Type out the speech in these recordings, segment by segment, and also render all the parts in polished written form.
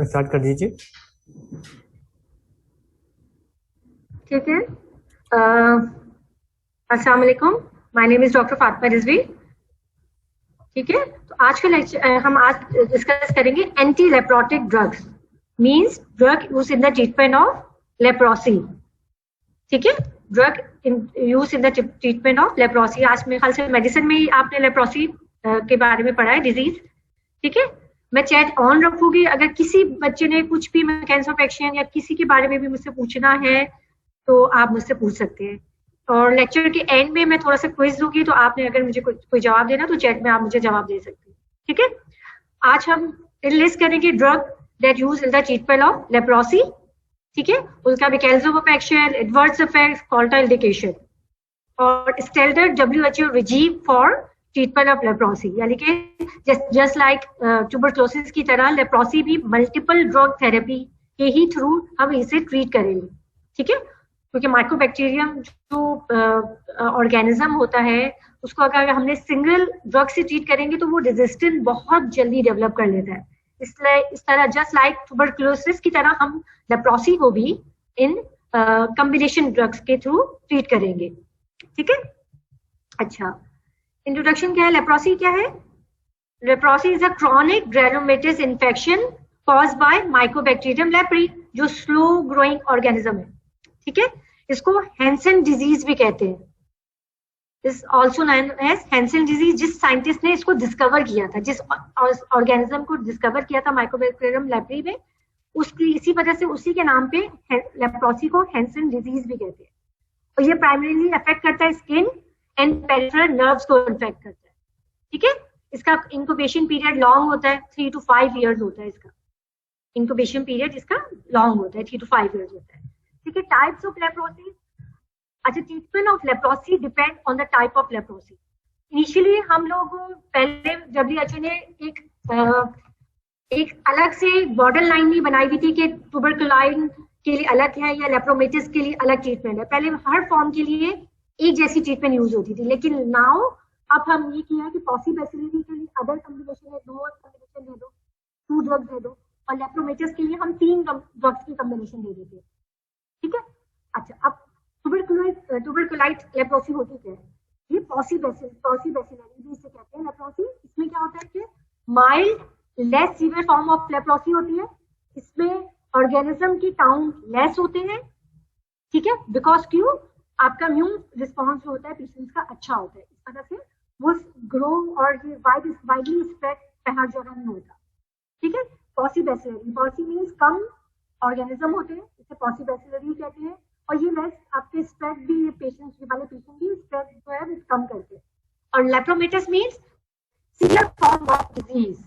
Start कर दीजिए। ठीक है। अस्सलाम वालेकुम, my name is doctor Fatima Rizvi. ठीक है, तो आज का लेक्चर हम आज डिस्कस करेंगे anti leprotic drugs, means drug use in the treatment of leprosy. ठीक है, drug use in the treatment of leprosy. आज मेरे ख्याल से मेडिसिन में ही आपने लेप्रोसी के बारे में पढ़ा है, डिजीज। ठीक है, मैं चैट ऑन रखूंगी, अगर किसी बच्चे ने कुछ भी मैकेनिज्म ऑफ एक्शन या किसी के बारे में भी मुझसे पूछना है तो आप मुझसे पूछ सकते हैं। और लेक्चर के एंड में मैं थोड़ा सा क्विज दूंगी, तो आपने अगर मुझे कोई जवाब देना तो चैट में आप मुझे जवाब दे सकते हैं। ठीक है, आज हम लिस्ट करेंगे drug that use in the treatment of leprosy. ठीक है, उसका mechanism of action, adverse effects, contra indication और standard WHO regime for treatment of leprosy. यानी कि जस्ट लाइक ट्यूबरक्लोसिस की तरह लेप्रोसी भी मल्टीपल ड्रग थेरेपी के ही थ्रू हम इसे ट्रीट करेंगे। ठीक है, क्योंकि माइक्रोबैक्टीरियम जो ऑर्गेनिज्म होता है उसको अगर हमने सिंगल ड्रग से ट्रीट करेंगे तो वो रेजिस्टेंट बहुत जल्दी डेवलप कर लेता है। इसलिए इस तरह जस्ट लाइक ट्यूबरक्लोसिस की तरह हम लेप्रोसी को भी इन कॉम्बिनेशन ड्रग्स के थ्रू ट्रीट करेंगे। ठीक है, अच्छा इंट्रोडक्शन क्या है, लेप्रोसी क्या है? Leprosy is a chronic granulomatous infection caused by mycobacterium leprae, जो स्लो ग्रोइंग ऑर्गेनिज्म है। ठीक है, इसको हैंसन डिजीज भी कहते हैं, is also known as Hansen disease. जिस साइंटिस्ट ने इसको डिस्कवर किया था, जिस ऑर्गेनिज्म को डिस्कवर किया था माइकोबैक्टीरियम लेप्री में, उसकी इसी वजह से उसी के नाम पे लेप्रोसी को हैंसन डिजीज भी कहते हैं। और ये प्राइमरीली अफेक्ट करता है स्किन एंड पेरिफेरल नर्व्स को इन्फेक्ट करता है। ठीक है, इसका इंक्यूबेशन पीरियड लॉन्ग होता है, 3 to 5 years होता है। इसका इंक्यूबेशन पीरियड इसका लॉन्ग होता है, 3 to 5 years होता है। ठीक है, टाइप्स ऑफ लेप्रोसी। अच्छा, treatment of leprosy depend on the type of leprosy. Initially हम लोग पहले WHO ने एक अलग से बॉर्डर लाइन नहीं बनाई हुई थी कि ट्यूबरकुलाइन के लिए अलग है या लेप्रोमेटिस के लिए अलग ट्रीटमेंट है। पहले हर फॉर्म के लिए एक जैसी ट्रीटमेंट यूज होती थी, लेकिन नाउ अब हम ये किया है कि पॉसिबैसिलिटी के लिए अदर कॉम्बिनेशन है, 2 कॉम्बिनेशन दे दो, 2 ड्रग्स दे दो, और लेप्रोमेटिस के लिए हम 3 ड्रग्स की कॉम्बिनेशन दे देते हैं। ठीक है, अच्छा अब ट्यूबरकुलाइट लेप्रोसी होती क्या है? ये पॉसिबैसिलरी जिसे कहते हैं लेप्रोसी। इसमें क्या होता है कि mild less severe form of leprosy होती है। इसमें ऑर्गेनिज्म की काउंट लेस होते हैं। ठीक है, बिकॉज क्यों? आपका इम्यून रिस्पॉन्स जो होता है पेशेंट्स का अच्छा होता है, इस तरह से वो ग्रो और वाइडली स्प्रेड हर जगह नहीं होता। ठीक है, पॉसिबैसिलरी, पॉसी मीन्स कम ऑर्गेनिज्म होते हैं, इसे पॉसिबैसिलरी कहते हैं। और ये लेस आपके स्प्रेड भी पेशेंट्स वाले पेशेंट भी स्प्रेड जो है वो कम करते हैं। और लेप्रोमेटस means severe form of disease.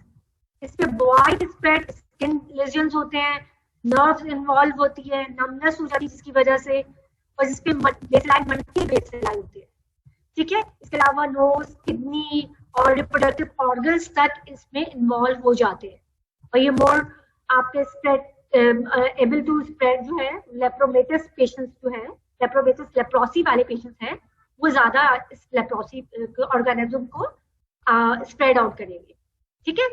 इसमें वाइड स्प्रेड स्किन लेजन्स होते हैं, नर्व्स इन्वॉल्व होती है, नमनेस हो जाती है जिसकी वजह से, और जिसपे बेसलाइन मल्टी बेसलाइन होती है। ठीक है, इसके अलावा नोज, किडनी और रिप्रोडक्टिव ऑर्गन्स तक इसमें इन्वॉल्व हो जाते हैं। और ये मोर आपके स्प्रेड एबल टू स्प्रेड जो है लेप्रोमेटस पेशेंट्स जो है, लेप्रोसी वाले पेशेंट्स हैं, वो ज्यादा इस लेप्रोसी ऑर्गेनिज्म को स्प्रेड आउट करेंगे। ठीक है,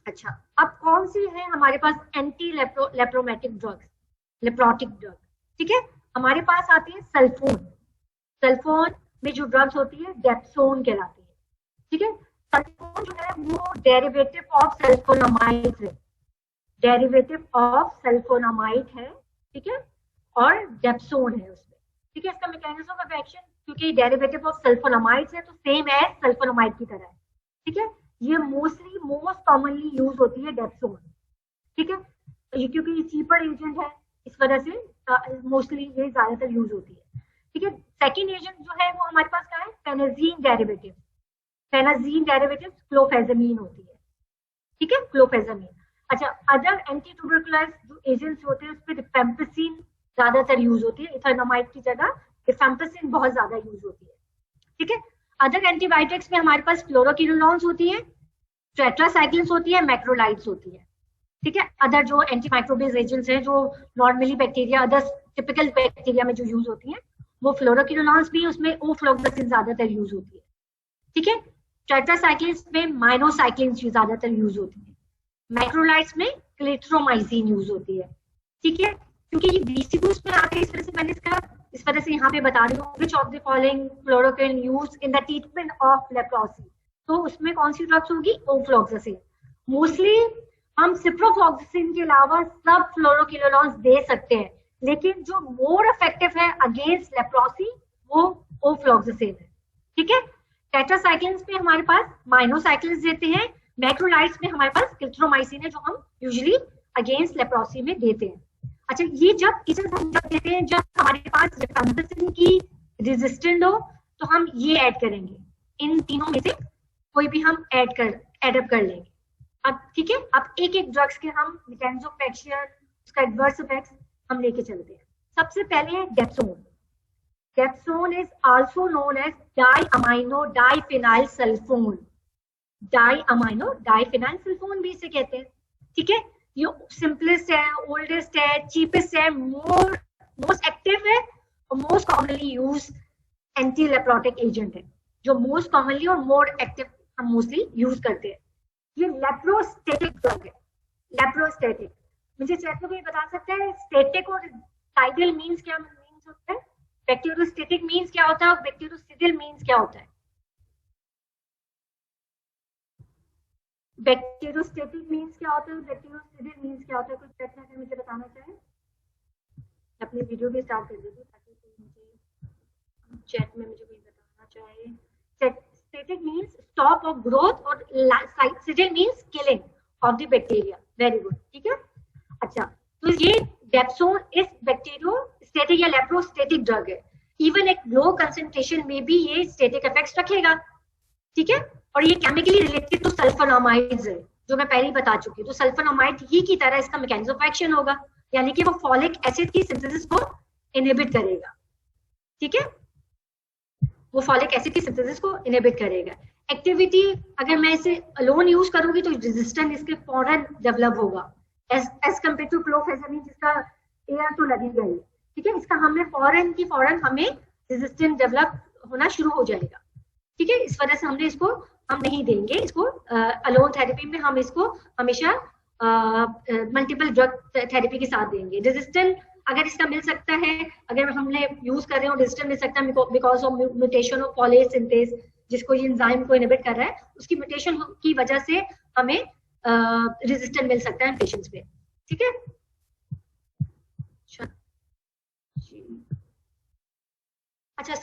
अच्छा अब कौन सी है हमारे पास एंटी लेप्रोमेटिक ड्रग्स, लेप्रोटिक ड्रग? ठीक है, हमारे पास आती है सल्फोन। सल्फोन में जो ड्रग्स होती है डेप्सोन कहलाती है। ठीक है, सल्फोन जो है वो डेरिवेटिव ऑफ सल्फोनामाइड है, डेरिवेटिव ऑफ सल्फोनामाइड है। ठीक है, और डेप्सोन है उसमें। ठीक है, इसका मैकेनिज्म ऑफ एक्शन क्योंकि डेरिवेटिव ऑफ सल्फोनामाइड है तो सेम एज सल्फोनामाइड की तरह है। ठीक है, ये मोस्ट कॉमनली यूज होती है डेप्सोन। ठीक है, क्योंकि ये चीपर एजेंट है इस वजह से मोस्टली ये ज्यादातर यूज होती है। ठीक है, सेकेंड एजेंट जो है वो हमारे पास क्या है? फेनाजीन डेरिवेटिव। फेनाजीन डेरिवेटिव क्लोफेजामिन होती है। ठीक है, क्लोफेजामिन। अच्छा, अदर एंटी ट्यूबरकुलर जो एजेंट्स होते हैं उसमें रिफेम्पिसिन ज्यादातर यूज होती है, इथानोमाइड की जगह रिफेम्पिसिन बहुत ज्यादा यूज होती है। ठीक है, अदर एंटीबायोटिक्स में हमारे पास फ्लोरोकिनोलॉन्स होती है, टेट्रासाइक्लिन्स होती है, मैक्रोलाइड्स होती है। ठीक है, अदर जो एंटीमाइक्रोबियल एजेंट्स हैं जो normally bacteria, other typical bacteria में जो यूज होती हैं, वो फ्लोरोकिनोलॉन्स भी, उसमें ओफ्लोक्सासिन ज्यादातर यूज होती है। ठीक है, टेट्रासाइक्लिन्स में माइनोसाइक्लिन्स ज्यादातर यूज होती है। मैक्रोलाइट्स में क्लेट्रोमाइसिन यूज होती है, ठीक है, क्योंकि ये BCQs में आके इस तरह से मैंने इस तरह से यहाँ पे बता रही हूँ, which of the following fluoroquin use in the treatment of leprosy, तो उसमें कौन सी ड्रग्स होगी, ओफ्लॉक्सासिन। मोस्टली हम सिप्रोफ्लॉक्सासिन के अलावा सब फ्लोरोक्विनोलॉन्स दे सकते हैं, लेकिन जो मोर इफेक्टिव है अगेंस्ट लेप्रोसी वो ओफ्लॉक्सासिन है, ठीक है। टेट्रासाइक्लिन्स में हमारे पास माइनोसाइक्लिन्स देते हैं, मैक्रोलाइट्स में हमारे पास क्लेट्रोमाइसिन है जो हम यूजुअली अगेंस्ट लेप्रोसी में देते हैं। अच्छा, ये जब देते हैं जब हमारे पास रिफैम्पिसिन की रेजिस्टेंट हो तो हम ये ऐड करेंगे, इन तीनों में से कोई भी हम एडअप कर लेंगे। अब ठीक है, अब एक एक ड्रग्स के हम मैकेनिज्म ऑफ एक्शन, उसका एडवर्स इफेक्ट्स हम लेके चलते हैं। सबसे पहले है dapsone. Dapsone is also known as diamino diphenyl sulfone. Diamino diphenyl sulfone भी इसे कहते हैं, ठीक है। ये सिंपलेस्ट है, ओल्डेस्ट है, चीपेस्ट है, मोस्ट एक्टिव है और most commonly use anti leprotic agent है, जो मोस्ट कॉमनली और मोर एक्टिव हम मोस्टली यूज करते हैं। ये लेप्रोस्टेटिक ड्रग है। लेप्रोस्टेटिक मुझे चैट में कोई बता सकता है स्टेटिक और टाइडल मींस क्या मींस होता है? बैक्टीरियोस्टेटिक मींस क्या होता है और बैक्टीरियोसिडिल मींस क्या होता है? बैक्टीरियोस्टेटिक मींस क्या होता है, बैक्टीरियोसिडिल मींस क्या होता है? कुछ चैट में मुझे बताना चाहे। अपनी वीडियो भी स्टार्ट कर देती ताकि मुझे चैट में मुझे कोई बताना चाहे। Static means stop of growth और cidal means killing of the bacteria. Very good, ठीक है। अच्छा, तो ये डेप्सोन इस बैक्टीरियोस्टेटिक या लेप्रोस्टेटिक ड्रग है। इवन एक लो कंसंट्रेशन में भी ये स्टेटिक इफेक्ट्स रखेगा, ठीक है। और ये केमिकली रिलेटेड टू सल्फोनामाइड्स है, जो मैं पहले ही बता चुकी हूँ। तो सल्फोनामाइड ही की तरह इसका मैकेनिज्म ऑफ एक्शन होगा, यानी कि वो फॉलिक एसिड की सिंथेसिस को इनहिबिट करेगा, ठीक है। वो फॉलिक एसिड की सिंथेसिस को इनहिबिट करेगा। एक्टिविटी अगर मैं इसे अलोन यूज करूंगी तो रेजिस्टेंस इसके फौरन डेवलप होगा एज कम्पेयर टू क्लोफेज़ामिन, जिसका एयर तो लगेगा ही, ठीक है। इसका हमें फौरन हमें रेजिस्टेंस डेवलप होना शुरू हो जाएगा, ठीक है। इस वजह से हमने इसको हम नहीं देंगे, इसको अलोन थेरेपी में हम इसको हमेशा मल्टीपल ड्रग थेरेपी के साथ देंगे। रेजिस्टेंट अगर इसका मिल सकता है, अगर हमने यूज कर रहे हो रेजिस्टेंट मिल सकता है because of mutation of folate synthase, जिसको ये एंजाइम को इनहिबिट कर रहा है, उसकी म्यूटेशन की वजह से हमें रेजिस्टेंट मिल सकता है पेशेंट्स में, ठीक है। अच्छा,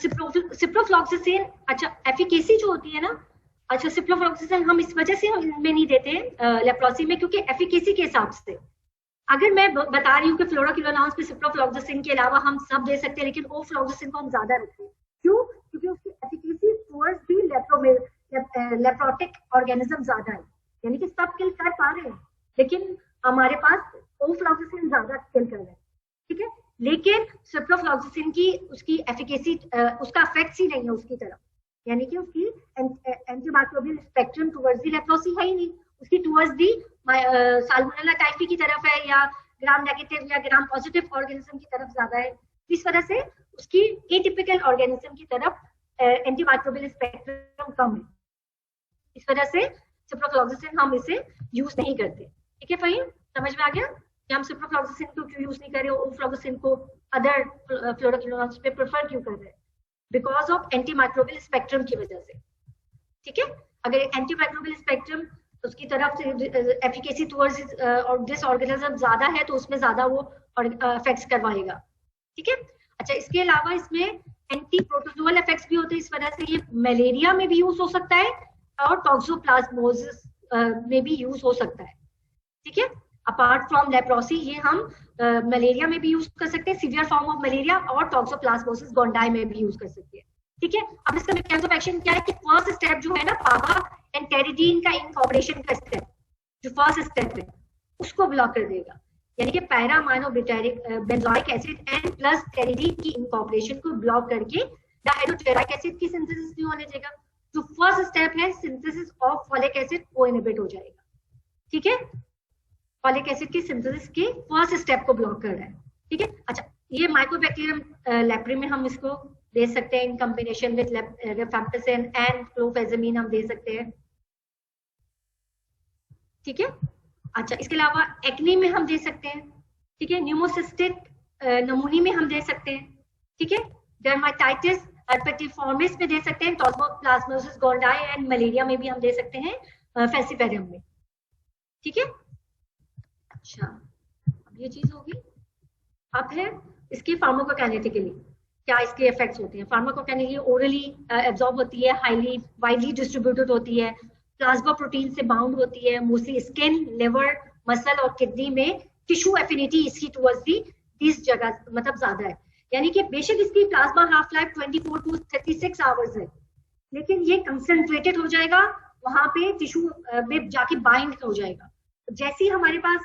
सिप्रोफ्लॉक्सासिन, अच्छा एफिकेसी जो होती है ना, अच्छा सिप्रोफ्लॉक्सासिन हम इस वजह से में नहीं देते लेप्रोसी में क्योंकि एफिकेसी के हिसाब से। अगर मैं बता रही हूँ कि फ्लोरोक्विनोलॉन्स पे सिप्रोफ्लॉक्सासिन के अलावा हम सब दे सकते हैं, लेकिन ओफ्लॉक्सासिन को हम ज्यादा रखते हैं। क्यों? क्योंकि उसकी एफिकेसी टुवर्ड्स दी लेप्रोटिक ऑर्गेनिज्म ज्यादा है, यानी कि सब किल कर पा रहे हैं, लेकिन हमारे पास ओफ्लॉक्सासिन ज्यादा किल कर रहे हैं, ठीक है। लेकिन सिप्रोफ्लॉक्सासिन की उसकी एफिकेसी उसका इफेक्ट ही नहीं है उसकी तरफ, यानी कि उसकी antimicrobial spectrum towards the leprosy है ही नहीं, उसकी टुवर्ड्स दी साल्मोनेला टाइफी की तरफ है या ग्राम नेगेटिव या ग्राम पॉजिटिव ऑर्गेनिज्म की तरफ ज्यादा है। इस वजह से उसकी एटिपिकल ऑर्गेनिज्म की तरफ एंटीमाइक्रोबियल स्पेक्ट्रम कम है। इस वजह से सिप्रोफ्लॉक्सासिन हम इसे यूज नहीं करते, ठीक है। फहीम, समझ में आ गया कि हम सिप्रोफ्लॉक्सासिन को क्यों यूज नहीं कर रहे, ओफ्लॉक्सासिन को अदर फ्लोरोक्विनोलॉन्स पे प्रेफर क्यों कर रहे हैं? बिकॉज ऑफ एंटीमाइक्रोबियल स्पेक्ट्रम की वजह से, ठीक है। अगर एंटीमाइक्रोबियल स्पेक्ट्रम उसकी तरफ से एफिकेसी टुवर्ड्स और दिस ऑर्गेनिज्म ज्यादा है तो उसमें ज्यादा वो इफेक्ट्स करवाएगा, ठीक है। अच्छा, इसके अलावा इसमें एंटी प्रोटोजोअल इफेक्ट्स भी होते हैं, इस वजह से ये मलेरिया में भी यूज हो सकता है और टॉक्सोप्लाज्मोसिस में भी यूज हो सकता है, ठीक है। अपार्ट फ्रॉम लेप्रोसी ये हम मलेरिया में भी यूज कर सकते हैं, सीवियर फॉर्म ऑफ मलेरिया, और टॉक्सोप्लाज्मोसिस गोंडाई में भी यूज कर सकते हैं, ठीक है। अब इसका मैकेनिज्म ऑफ एक्शन क्या है कि फर्स्ट स्टेप जो है ना पावा एंड टेरिडीन का इनकॉर्पोरेशन का स्टेप, जो फर्स्ट स्टेप है उसको ब्लॉक कर देगा, यानी कि पैरामाइनोब्यूटारिक बेंजोइक एसिड एंड प्लस टेरिडीन की इनकॉर्पोरेशन को ब्लॉक करके डायहाइड्रोटेरिक एसिड की सिंथेसिस नहीं होने देगा। जो फर्स्ट स्टेप है सिंथेसिस ऑफ फॉलिक एसिड वो इनहिबिट हो जाएगा, ठीक है। फॉलिक एसिड की सिंथेसिस के फर्स्ट स्टेप को ब्लॉक कर रहा है, ठीक है। अच्छा, ये माइकोबैक्टीरियम लेप्री में हम इसको दे सकते हैं in combination with rifampicin and clofazimine हम दे सकते हैं, ठीक है। अच्छा, इसके अलावा एक्ने में हम दे सकते हैं, ठीक है, न्यूमोसिस्टिक नमूनी में हम दे सकते हैं, ठीक है, डर्माटाइटिस herpetiformis में दे सकते हैं, टॉस्मोप्लाज्मोसिस गोंडाई एंड मलेरिया में भी हम दे सकते हैं, फेसिपेरियम में, ठीक है। अच्छा, अब ये चीज होगी। अब है इसकी फार्माकोकाइनेटिकली क्या इसके इफेक्ट्स होते हैं। फार्माकोकाइनेटिकली ओरली एब्जॉर्ब होती है, हाईली वाइडली डिस्ट्रीब्यूटेड होती है, प्लाज्मा प्रोटीन से बाउंड होती है, मोस्टली स्किन, लिवर, मसल और किडनी में टिश्यू एफिनिटी इसकी टुवर्ड्स दी इस जगह मतलब ज्यादा है, यानी कि बेशक इसकी plasma half life 24 to 36 hours है, लेकिन ये कंसंट्रेटेड हो जाएगा वहां पे टिश्यू में जाके बाइंड हो जाएगा। जैसे ही हमारे पास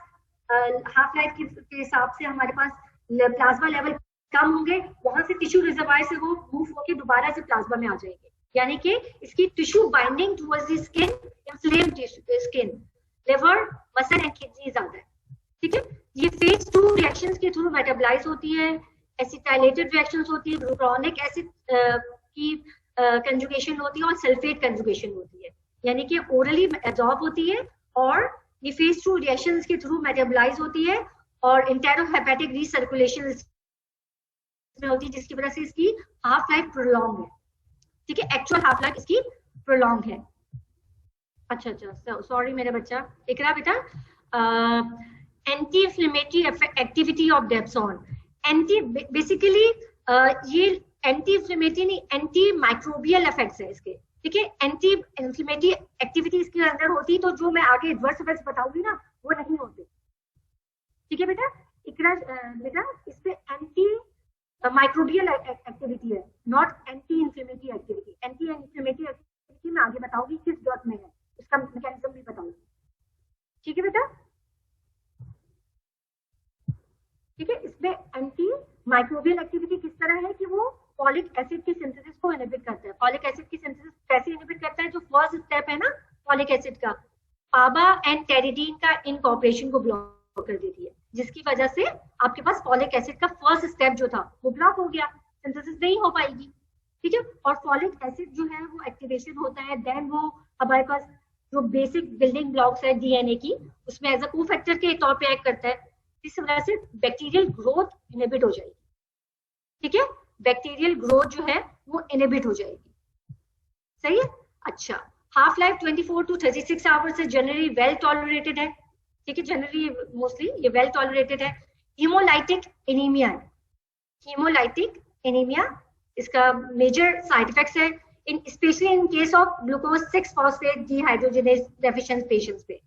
हाफ लाइफ के हिसाब से हमारे पास प्लाज्मा लेवल कम होंगे, वहां से टिश्यू रिजर्वायर से वो मूव होकर दोबारा से प्लाज्मा में आ जाएंगे, यानी कि इसकी tissue binding towards the skin, inflame skin, liver, muscle and kidney ज्यादा है, ठीक है। ये फेज 2 रिएक्शंस के थ्रू मेटाबोलाइज होती है, एसिटाइलेटेड रिएक्शंस होती है, ग्लूटानिक एसिड की कंजुगेशन होती है और सल्फेट कंजुगेशन होती है, यानी कि ओरली एब्जॉर्ब होती है और ये फेज 2 रिएक्शंस के थ्रू मेटाबोलाइज होती है और इंटेरोहेपेटिक रीसर्कुलेशन में होती है, जिसकी वजह से इसकी हाफ लाइफ प्रोलॉन्ग है, ठीक है, एक्चुअल हाफ लाइफ इसकी प्रोलॉन्ग है। अच्छा, सॉरी मेरा बच्चा, इकरा बेटा, anti inflammatory activity of dapsone, anti basically ये एंटी इंफ्लेमेटरी नहीं, एंटी माइक्रोबियल इफेक्ट्स है इसके, ठीक है। एंटी इंफ्लेमेटरी एक्टिविटी इसके अंदर होती तो जो मैं आगे एडवर्स इफेक्ट्स बताऊंगी ना वो नहीं होते, ठीक है बेटा। इकरा बेटा, इस पे एंटी माइक्रोबियल एक्टिविटी है, not anti inflammatory activity. Anti inflammatory activity मैं आगे बताऊंगी किस ड्रग में है, इसका मैकेनिज्म भी बताऊंगी, ठीक है बेटा, ठीक है। इसमें एंटी माइक्रोबियल एक्टिविटी किस तरह है कि वो फॉलिक एसिड की सिंथेसिस को इनहिबिट करता है। फॉलिक एसिड की सिंथेसिस कैसे इनहिबिट करता है, जो फर्स्ट स्टेप है ना फॉलिक एसिड का, पाबा एंड टेरिडीन का इनकॉर्पोरेशन को ब्लॉक कर देती है, जिसकी वजह से आपके पास फॉलिक एसिड का फर्स्ट स्टेप जो था वो ब्लॉक हो गया, सिंथेसिस नहीं हो पाएगी, ठीक है। और फॉलिक एसिड जो है वो एक्टिवेशन होता है, देन वो हमारे पास जो बेसिक बिल्डिंग ब्लॉक्स है डीएनए की, उसमें एज अ कोफैक्टर के तौर पे एक्ट करता है, इस वजह से बैक्टीरियल ग्रोथ इनहिबिट हो जाएगी, ठीक है, बैक्टीरियल ग्रोथ जो है वो इनहिबिट हो जाएगी, सही है। अच्छा, हाफ लाइफ 24 टू 36 आवर्स है, जनरली वेल टॉलरेटेड है, ठीक है, जनरली मोस्टली ये वेल टॉलरेटेड है। हीमोलाइटिक एनीमिया है, हीमोलाइटिक एनीमिया इसका मेजर साइड इफेक्ट्स है, in specially in case of glucose 6 phosphate dehydrogenase deficient patients पे,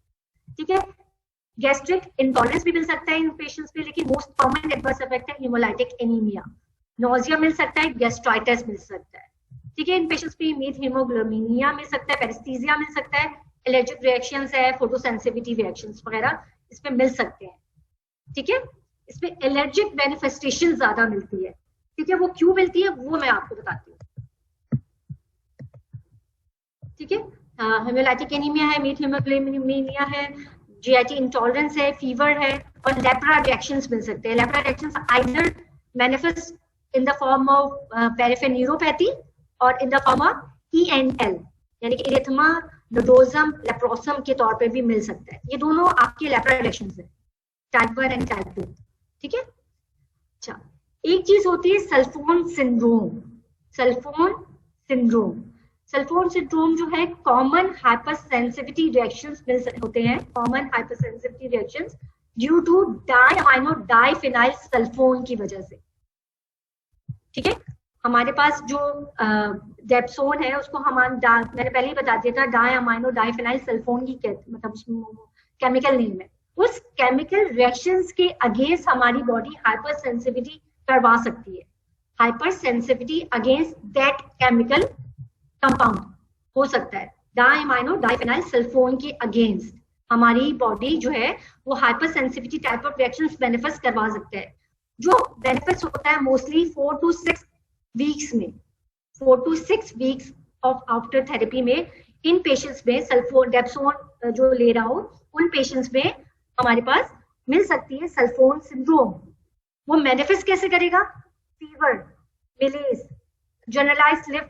ठीक है। गैस्ट्रिक इंटॉलरेंस भी मिल सकता है इन पेशेंट्स पे, लेकिन मोस्ट कॉमन एडवर्स इफेक्ट है हीमोलाइटिक एनीमिया। नोजिया मिल सकता है, गैस्ट्राइटिस मिल सकता है, ठीक है, इन पेशेंट्स पे मीट हीमोग्लोबिनिया मिल सकता है, पेरिस्थीसिया मिल सकता है, एलर्जिक रिएक्शंस है, फोटोसेंसिटिविटी रिएक्शंस वगैरह इस पे मिल सकते हैं, ठीक है। इसमें एलर्जिक मैनिफेस्टेशन ज्यादा मिलती है, ठीक है, वो क्यों मिलती है वो मैं आपको बताती हूँ, ठीक है। हीमोलाइटिक एनीमिया है, मीट हीमोग्लोबिनिया है, जीआईटी इंटॉलरेंस है, फीवर है और लेप्रा रिएक्शंस मिल सकते हैं। Lepra reactions either manifest in the form of peripheral neuropathy और in the form of ENL यानी कि इरिथमा नोडोजम लेप्रोसम के तौर पे भी मिल सकता है। ये दोनों आपके लेप्रा रिएक्शंस है, टाइप 1 एंड टाइप 2, ठीक है। अच्छा, एक चीज होती है sulfone syndrome. Sulfone syndrome, sulfone syndrome जो है कॉमन हाइपरसेंसिटिविटी रिएक्शंस होते हैं, common hypersensitivity reactions due to diamino diphenyl sulfone की वजह से, ठीक है। हमारे पास जो डेप्सोन है उसको मैंने पहले ही बता दिया था, डाइअमाइनो डाइफिनाइल सल्फोन की मतलब केमिकल नेम है। उस केमिकल रिएक्शंस के अगेंस्ट हमारी बॉडी हाइपर सेंसिटिविटी करवा सकती है, hyper sensitivity against that chemical compound हो सकता है। डाइअमाइनो डाइफिनाइल सल्फोन के अगेंस्ट हमारी बॉडी जो है वो hyper sensitivity type of reactions manifest करवा सकता है, जो बेनिफिट्स होता है मोस्टली 4 to 6 वीक्स में, 4 to 6 weeks of after therapy में इन पेशेंट्स में सल्फोन डेप्सोन जो ले रहा हो उन पेशेंट्स में हमारे पास मिल सकती है सल्फोन सिंड्रोम। वो मैनिफेस्ट कैसे करेगा, फीवर, मिलेज, जनरलाइज्ड लिव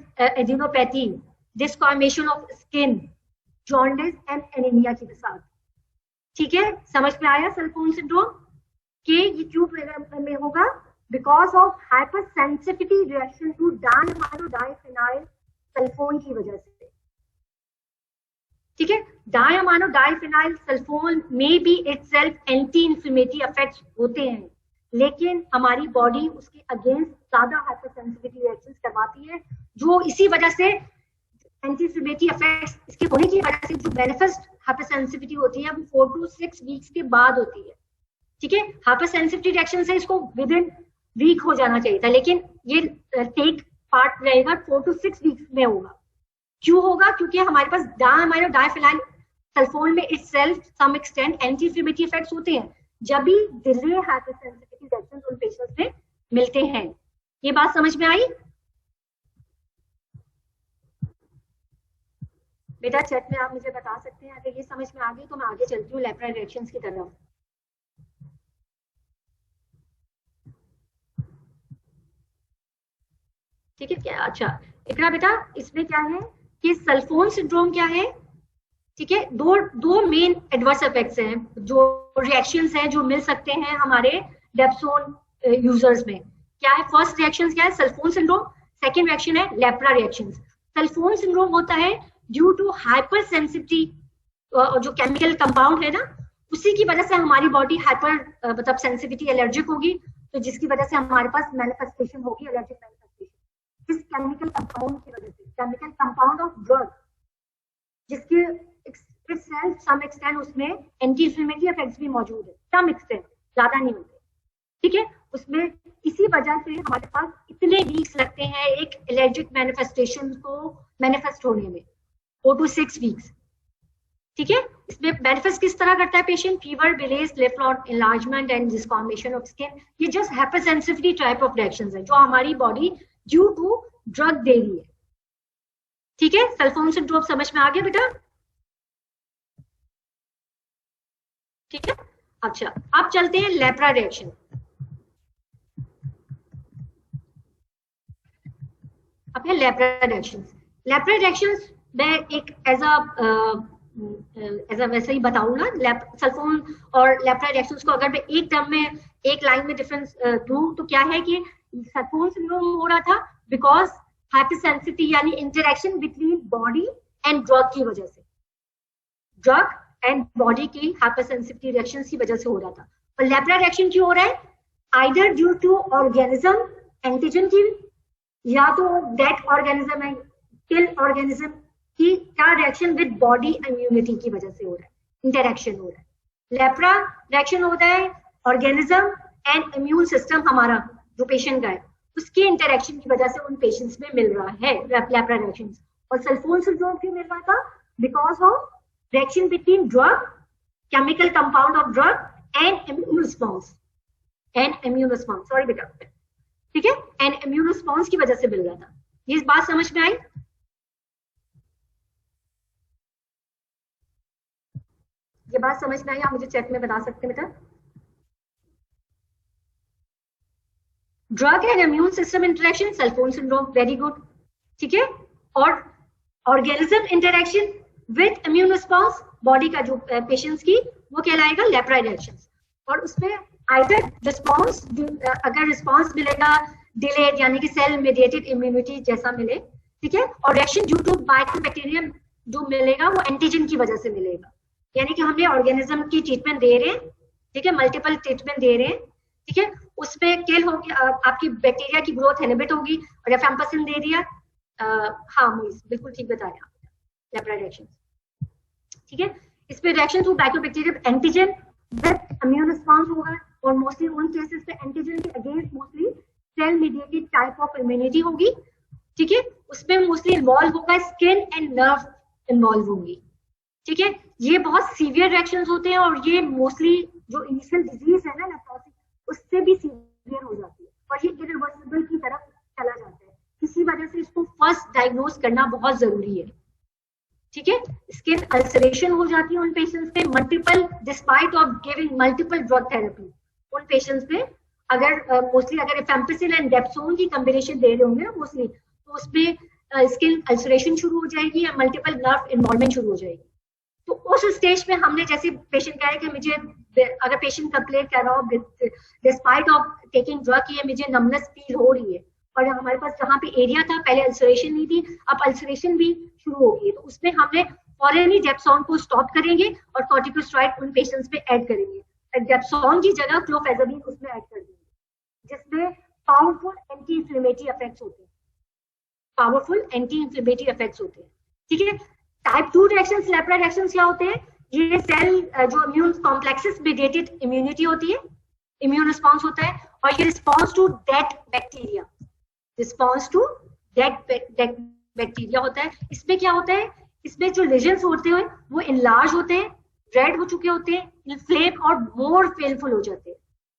ठीक है, समझ में आया सल्फोन सिंड्रोम के ये क्यों में होगा? Because of hypersensitivity reaction to diaminodiphenyl sulfone की वजह से। ठीक है, डायमाइनोडाइफेनाइल सल्फोन में भी इटसेल्फ एंटी इंफ्लेमेटरी इफेक्ट्स होते हैं, लेकिन हमारी बॉडी उसके अगेंस्ट ज्यादा हाइपर सेंसिटिविटी रिएक्शंस करवाती है, जो इसी वजह से एंटी इंफ्लेमेटरी इफेक्ट्स इसके होने की वजह से जो मैनिफेस्ट हाइपर सेंसिटिविटी होती है वो 4 to 6 वीक्स के बाद होती है। ठीक है, हाइपर सेंसिटिविटी रिएक्शन से इसको विद इन वीक हो जाना चाहिए था, लेकिन ये टेक पार्ट रहेगा 4 to 6 वीक्स में होगा। क्यों होगा? क्योंकि हमारे पास डायमाइनोडाइफेनाइल सल्फोन में itself some extent anti inflammatory effects होते हैं, जब भी डिले हाइपर सेंसिटिविटी रिएक्शंस उन पेशेंट्स में मिलते हैं। ये बात समझ में आई? बेटा चैट में आप मुझे बता सकते हैं अगर ये समझ में आ गई तो मैं आगे चलती हूँ लेप्रा रिएक्शंस की तरफ। ठीक है क्या? अच्छा इकरा बेटा, इसमें क्या है कि सल्फोन सिंड्रोम क्या है? ठीक है, दो मेन एडवर्स इफेक्ट्स हैं, जो रिएक्शंस हैं जो मिल सकते हैं हमारे डेप्सोन यूजर्स में। क्या है? फर्स्ट रिएक्शन क्या है? Sulfone syndrome. सेकेंड रिएक्शन है लेप्रा रिएक्शन। सल्फोन सिंड्रोम होता है ड्यू टू हाइपर सेंसिटिविटी, जो केमिकल कंपाउंड है ना, उसी की वजह से हमारी बॉडी हाइपर मतलब सेंसिटिविटी एलर्जिक होगी, तो जिसकी वजह से हमारे पास मैनिफेस्टेशन होगी, एलर्जिक मैनिफेस्टेशन। इस केमिकल कंपाउंड की वजह से, केमिकल कंपाउंड ऑफ ड्रग, जिसके सम एक्सटेंट उसमें एंटी इंफ्लेमेटरी इफेक्ट्स भी मौजूद है, सम एक्सटेंट, ज्यादा नहीं होते। ठीक है, उसमें इसी वजह से हमारे पास इतने वीक्स लगते हैं एक एलर्जिक मैनिफेस्टेशन को मैनिफेस्ट होने में, 4 to 6 वीक्स। ठीक है, इसमें मैनिफेस्ट किस तरह करता है पेशेंट? फीवर, बिलेज, lymph node enlargement and deformation of skin. ये just hyper sensitivity type of reactions है जो हमारी बॉडी ड्यू टू ड्रग दे रही है। ठीक है, सल्फोन सिंड्रोम समझ में आ गया बेटा? ठीक है, अच्छा अब चलते हैं लेप्रा रिएक्शन। अब है लेप्रा रिएक्शंस। लेप्रा रिएक्शंस मैं एक एज अ वैसे ही बताऊंगा। सल्फोन और लेप्रा रिएक्शंस को अगर मैं एक टर्म में, एक लाइन में डिफरेंस दूं तो क्या है कि सल्फोन सिंड्रोम हो रहा था बिकॉज हाइपरसेंसिटिविटी यानी interaction between body and drug की वजह से, ड्रग एंड बॉडी की हाइपरसेंसिटिविटी रिएक्शंस की वजह से हो रहा था। और लेप्रा रिएक्शन क्यों हो रहा है? Either due to organism antigen की, या तो डेड ऑर्गेनिज्म है, किल ऑर्गेनिज्म की क्या रिएक्शन विद बॉडी इम्यूनिटी की वजह से हो रहा है, इंटरेक्शन हो रहा है। लेप्रा रिएक्शन होता है ऑर्गेनिज्म एंड इम्यून सिस्टम हमारा जो पेशेंट का है, उसके इंटरेक्शन की वजह से उन पेशेंट्स में मिल रहा है लेप्रा रिएक्शन। और सल्फोन सिंड्रोम क्यों मिल रहा था? Because of reaction between drug, chemical compound of drug and immune response, sorry बेटा, ठीक है, एंड इम्यून रिस्पॉन्स की वजह से मिल रहा था। ये बात समझ में आई? ये बात समझ में आई? आप मुझे चैट में बता सकते हैं बेटा। Drug and immune system interaction, sulphone syndrome, very good. ठीक है, और organism interaction with immune response, body का जो पेशेंट्स की, वो कहलाएगा लेप्रा रिएक्शन। और उसमें आइदर रिस्पॉन्स, अगर रिस्पॉन्स मिलेगा डिलेड यानी कि सेल मेडिएटेड इम्यूनिटी जैसा मिले, ठीक है, और रिएक्शन ड्यू टू माइक्रोबैक्टीरियम जो मिलेगा वो एंटीजन की वजह से मिलेगा, यानी कि हमने ऑर्गेनिज्म की ट्रीटमेंट दे रहे हैं, ठीक है, मल्टीपल ट्रीटमेंट दे रहे हैं, ठीक है, उसमें किल होगी, आपकी बैक्टीरिया की ग्रोथ इनहिबिट होगी, और रिफैम्पिसिन दे दिया। हाँ मोइस बिल्कुल ठीक बताया लेप्रा रिएक्शन। ठीक है, इस पे reaction through microbacterium antigen with immune response होगा, और मोस्टली उन केसेस पे एंटीजन के against mostly cell mediated type of immunity होगी। ठीक है, उसमें मोस्टली इन्वॉल्व होगा स्किन एंड नर्व इन्वॉल्व होंगी। ठीक है, ये बहुत सीवियर रिएक्शंस होते हैं, और ये मोस्टली जो इनिशियल डिजीज है ना लेप्रोसिस, उससे भी सीवियर हो जाती है, और ये इरिवर्सिबल की तरफ चला जाता है। इसी वजह से इसको फर्स्ट डायग्नोज करना बहुत जरूरी है। ठीक है, स्किन अल्सरेशन हो जाती है उन पेशेंट्स पे multiple, despite of giving multiple drug therapy, उन पेशेंट्स पे अगर मोस्टली अगर रिफैम्पिसिन एंड डेप्सोन की कॉम्बिनेशन दे रहे होंगे ना मोस्टली, तो उसमें स्किन अल्सरेशन शुरू हो जाएगी या मल्टीपल नर्व इन्वॉल्वमेंट शुरू हो जाएगी। तो उस स्टेज में हमने जैसे पेशेंट कहा है कि मुझे, अगर पेशेंट कंप्लेन कर रहा हो डिस्पाइट ऑफ टेकिंग ड्रग, ये मुझे नमनेस फील हो रही है, और हमारे पास जहाँ पे एरिया था पहले अल्सरेशन नहीं थी, अब अल्सरेशन भी शुरू हो गई है, तो उसमें हमने फौरन ही डेप्सोन को स्टॉप करेंगे और कॉर्टिकोस्टेरॉइड उन पेशेंट्स पे ऐड करेंगे। डेप्सोन की जगह क्लोफेज़ामिन उसमें ऐड कर देंगे, जिसमें पावरफुल एंटी इंफ्लेमेटरी इफेक्ट्स होते हैं, पावरफुल एंटी इंफ्लेमेटरी इफेक्ट्स होते हैं। ठीक है, टाइप 2 रिएक्शंस, लेप्रा रिएक्शंस क्या होते हैं? ये सेल जो इम्यून कॉम्प्लेक्सेस मेडिएटेड इम्यूनिटी होती है, इम्यून रिस्पॉन्स होता है, और ये response to dead bacteria, response to dead bacteria होता है। इसमें क्या होता है? इसमें जो लेजन्स होते हैं वो इनलार्ज होते हैं, रेड हो चुके होते हैं, इन्फ्लेम और मोर पेनफुल हो जाते हैं।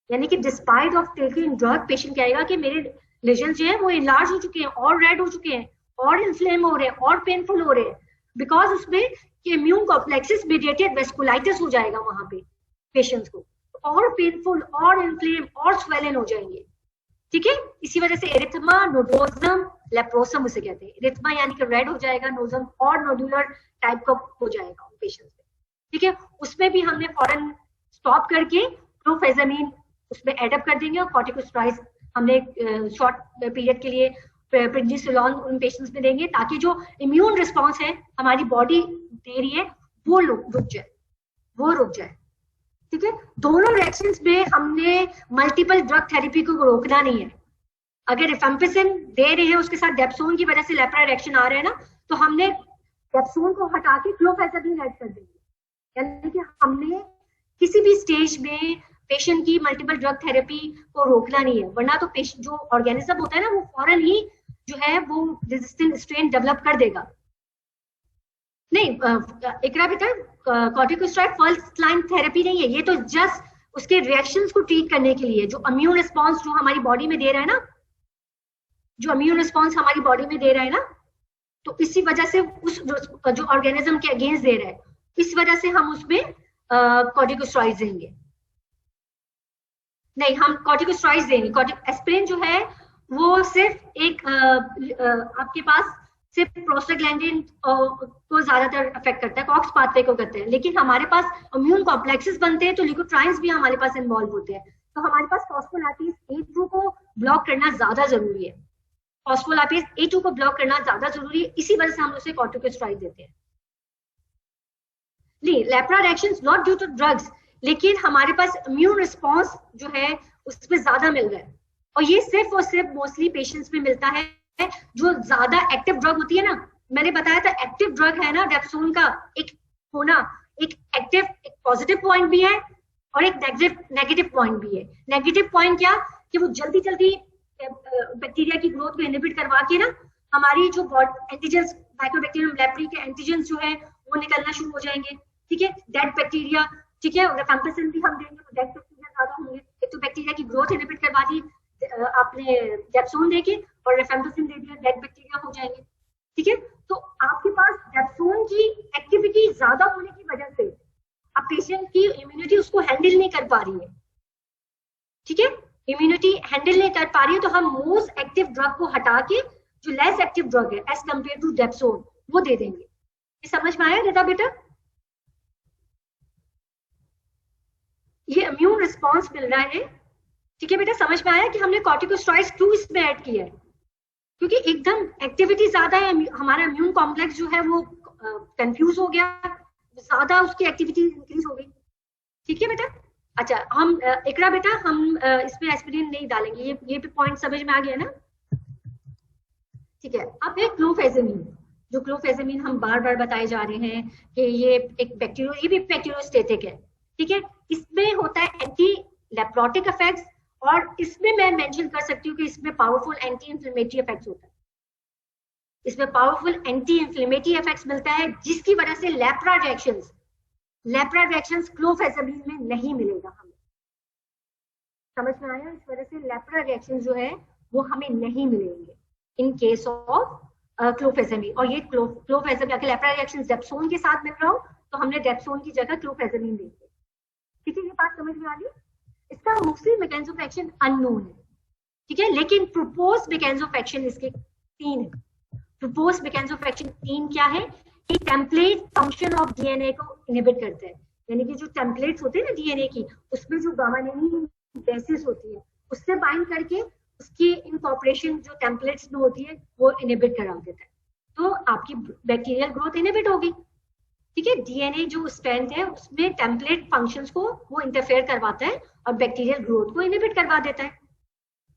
यानी कि despite of taking drug patient कहेगा कि मेरे लेजन्स जो है वो इनलार्ज हो चुके हैं और रेड हो चुके हैं और इन्फ्लेम हो रहे हैं और पेनफुल हो रहे हैं, बिकॉज उसमें इम्यून कॉम्प्लेक्सेस मेडिएटेड वेस्कुलाइटिस हो जाएगा वहां पे पेशेंट्स को, और पेनफुल और इन्फ्लेम और स्वेलन हो जाएंगे। ठीक है, इसी वजह से एरिथमा नोडोजम लेप्रोसम उसे कहते हैं। एरिथमा यानी कि रेड हो जाएगा, नोजम और नोडुलर टाइप का हो जाएगा उन पेशेंट्स में। ठीक है, उसमें भी हमने फौरन स्टॉप करके क्लोफेज़ामिन उसमें एडअप कर देंगे, और कॉर्टिकोस्टेरॉइड्स हमने शॉर्ट पीरियड के लिए प्रेडनिसोलोन उन पेशेंट्स में देंगे, ताकि जो इम्यून रिस्पॉन्स है हमारी बॉडी दे रही है वो रुक जाए। ठीक है, दोनों रिएक्शंस में हमने मल्टीपल ड्रग थेरेपी को रोकना नहीं है। अगर रिफेम्पिसिन दे रहे हैं उसके साथ डेप्सोन की वजह से लेप्रा रिएक्शन आ रहा है ना, तो हमने डेप्सोन को हटा के क्लोफेज़ामिन ऐड कर देंगे। यानी कि हमने किसी भी स्टेज में पेशेंट की मल्टीपल ड्रग थेरेपी को रोकना नहीं है, वरना तो पेशेंट जो ऑर्गेनिज्म होता है ना वो फौरन ही जो है वो रेजिस्टेंट स्ट्रेन डेवलप कर देगा। नहीं, इकरा बेटा, कॉर्टिकोस्टेरॉइड फर्स्ट लाइन थेरेपी नहीं है, ये तो जस्ट उसके रिएक्शंस को ट्रीट करने के लिए, जो इम्यून रिस्पॉन्स जो हमारी बॉडी में दे रहा है ना, जो इम्यून रिस्पॉन्स हमारी बॉडी में दे रहा है ना, तो इसी वजह से उस जो ऑर्गेनिज्म के अगेंस्ट दे रहा है, इस वजह से हम उसमें कॉर्टिकोस्टेरॉइड देंगे। नहीं, हम कॉर्टिकोस्टेरॉइड देंगे। एस्पिरिन जो है वो सिर्फ एक आपके पास सिर्फ प्रोस्टाग्लैंडिन को ज्यादातर अफेक्ट करता है, कॉक्स पाथवे को करते हैं, लेकिन हमारे पास इम्यून कॉम्प्लेक्सेस बनते हैं तो ल्यूकोट्राइन्स भी हमारे पास इन्वॉल्व होते हैं, तो हमारे पास फॉस्फोलिपेज A2 को ब्लॉक करना ज्यादा जरूरी है। फॉस्फोलिपेज A2 को ब्लॉक करना ज्यादा जरूरी है, इसी वजह से हम उसे कॉर्टिकोस्टेरॉइड देते हैं। नहीं, lepra reactions not due to drugs, लेकिन हमारे पास इम्यून रिस्पॉन्स जो है उसमें ज्यादा मिल रहा है, और ये सिर्फ और सिर्फ मोस्टली पेशेंट्स में मिलता है जो ज्यादा एक्टिव ड्रग होती है ना। मैंने बताया था एक्टिव ड्रग है ना, डेप्सोन का एक होना, एक एक्टिव एक पॉजिटिव पॉइंट भी है और एक नेगेटिव पॉइंट भी है। नेगेटिव पॉइंट क्या कि वो जल्दी जल्दी बैक्टीरिया की ग्रोथ को इनहिबिट करवा के ना हमारी जो एंटीजेंस माइक्रोबैक्टीरियम लेप्री के एंटीजेंस जो है वो निकलना शुरू हो जाएंगे। ठीक है, डेड बैक्टीरिया, ठीक है, रिफेम्पिसिन भी हम देंगे तो डेड बैक्टीरिया ज्यादा होंगे। एक तो बैक्टीरिया की ग्रोथ इनहिबिट करवा दी आपने डेप्सोन देके, और रिफेम्पिसिन दे दिया, डेड बैक्टीरिया हो जाएंगे। ठीक है, तो आपके पास डेप्सोन की एक्टिविटी ज्यादा होने की वजह से अब पेशेंट की इम्यूनिटी उसको हैंडल नहीं कर पा रही है। ठीक है, इम्यूनिटी हैंडल नहीं कर पा रही है, तो हम मोस्ट एक्टिव ड्रग को हटा के जो लेस एक्टिव ड्रग है एज कंपेयर टू डेप्सोन वो दे देंगे। ये समझ में आया रिता बेटा? ये इम्यून रिस्पॉन्स मिल रहा है। ठीक है बेटा, समझ में आया कि हमने कॉर्टिकोस्टेरॉइड्स क्यों इसमें ऐड किया है? क्योंकि एकदम एक्टिविटी ज्यादा है, हमारा इम्यून कॉम्प्लेक्स जो है वो कंफ्यूज हो गया, ज्यादा उसकी एक्टिविटी इंक्रीज हो गई। ठीक है बेटा, अच्छा हम इकरा बेटा हम इसमें एस्पिरिन नहीं डालेंगे, ये पॉइंट समझ में आ गया ना? ठीक है, अब है क्लोफेज़ामिन। जो क्लोफेज़ामिन हम बार बार बताए जा रहे हैं कि ये एक ये भी बैक्टीरियोस्टेटिक है। ठीक है, इसमें होता है एंटी लेप्रोटिक इफेक्ट्स, और इसमें मैं मेंशन कर सकती हूँ कि इसमें पावरफुल एंटी इंफ्लेमेटरी इफेक्ट्स होता है। इसमें पावरफुल एंटी इंफ्लेमेटरी इफेक्ट्स मिलता है, जिसकी वजह से लेप्रा रिएक्शंस क्लोफेज़ामिन में नहीं मिलेगा हमें। समझ में आया? इस वजह से लेप्रा रिएक्शंस जो है वो हमें नहीं मिलेंगे इन केस ऑफ क्लोफेज़ामिन। और ये क्लोफेज़ामिन अगर लेप्रा रिएक्शंस डेप्सोन के साथ मिल रहा हो तो हमने डेप्सोन की जगह क्लोफेज़ामिन देंगे। ठीक है, ये बात समझ में आ गई? इसका mostly mechanism of action unknown है। ठीक है, लेकिन प्रोपोज मैकेनिज्म ऑफ एक्शन इसके 3 है। प्रोपोज मैकेनिज्म ऑफ एक्शन 3 क्या है? कि टेम्पलेट फंक्शन ऑफ डीएनए को इनहिबिट करता है। यानी कि जो टेम्पलेट्स होते हैं ना डीएनए की, उसमें जो गामानिन बेसिस होती है उससे बाइंड करके उसकी इनकॉर्पोरेशन जो टेम्पलेट्स में होती है वो इनहिबिट करा देता है, तो आपकी बैक्टीरियल ग्रोथ इनहिबिट होगी। ठीक है, डीएनए जो स्ट्रैंड है उसमें टेम्पलेट फंक्शंस को वो इंटरफेयर करवाता है और बैक्टीरियल ग्रोथ को इनहिबिट करवा देता है।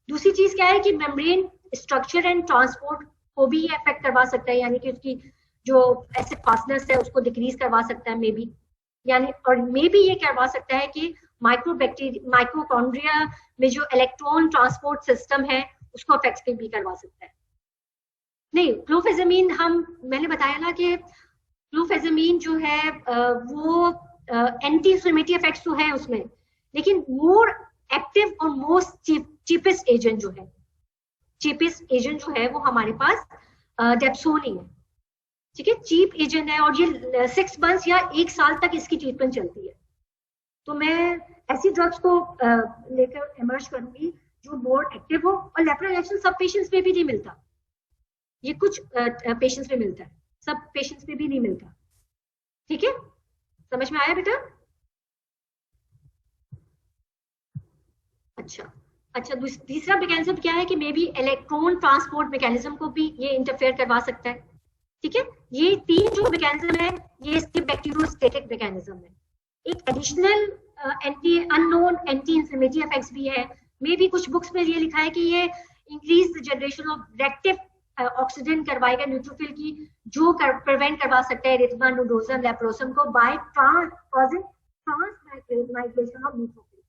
दूसरी चीज क्या है कि मेम्ब्रेन स्ट्रक्चर एंड ट्रांसपोर्ट को भी ये अफेक्ट करवा सकता है, यानी कि उसकी जो एसिड फास्टनेस है उसको डिक्रीज करवा सकता है मे बी, यानी और मे बी ये करवा सकता है कि माइक्रोकॉन्ड्रिया में जो इलेक्ट्रॉन ट्रांसपोर्ट सिस्टम है उसको अफेक्ट भी करवा सकता है। नहीं, क्लोफेजामिन मैंने बताया ना कि क्लोफेजामिन जो है वो एंटी इंफ्लेमेटरी इफेक्ट्स तो है उसमें, लेकिन मोर एक्टिव और मोस्ट चीपेस्ट एजेंट जो है वो हमारे पास डेप्सोनिन है। ठीक है, चीप एजेंट है और ये 6 मंथ्स या 1 साल तक इसकी ट्रीटमेंट चलती है। तो मैं ऐसी ड्रग्स को लेकर इमर्ज करूंगी जो मोर एक्टिव हो, और लेप्रोरेक्शन सब पेशेंट्स में भी नहीं मिलता, ये कुछ पेशेंट्स में मिलता है, सब पेशेंट्स में भी नहीं मिलता। ठीक है, समझ में आया बेटा? अच्छा, तीसरा मैकेनिज्म क्या है कि may be electron transport mechanism को भी ये इंटरफेयर करवा सकता है। ठीक है, ये 3 जो मैकेनिज्म है ये इसके बैक्टीरियोस्टेटिक मैकेनिज्म है। एक additional unknown anti inflammatory effects भी है। मे बी कुछ बुक्स में ये लिखा है कि ये increase the generation of reactive oxidant करवाएगा न्यूट्रोफिल की, जो प्रिवेंट करवा सकता है एरिथमा नोडोसम लेप्रोसम को by causing transmigration of neutrophil,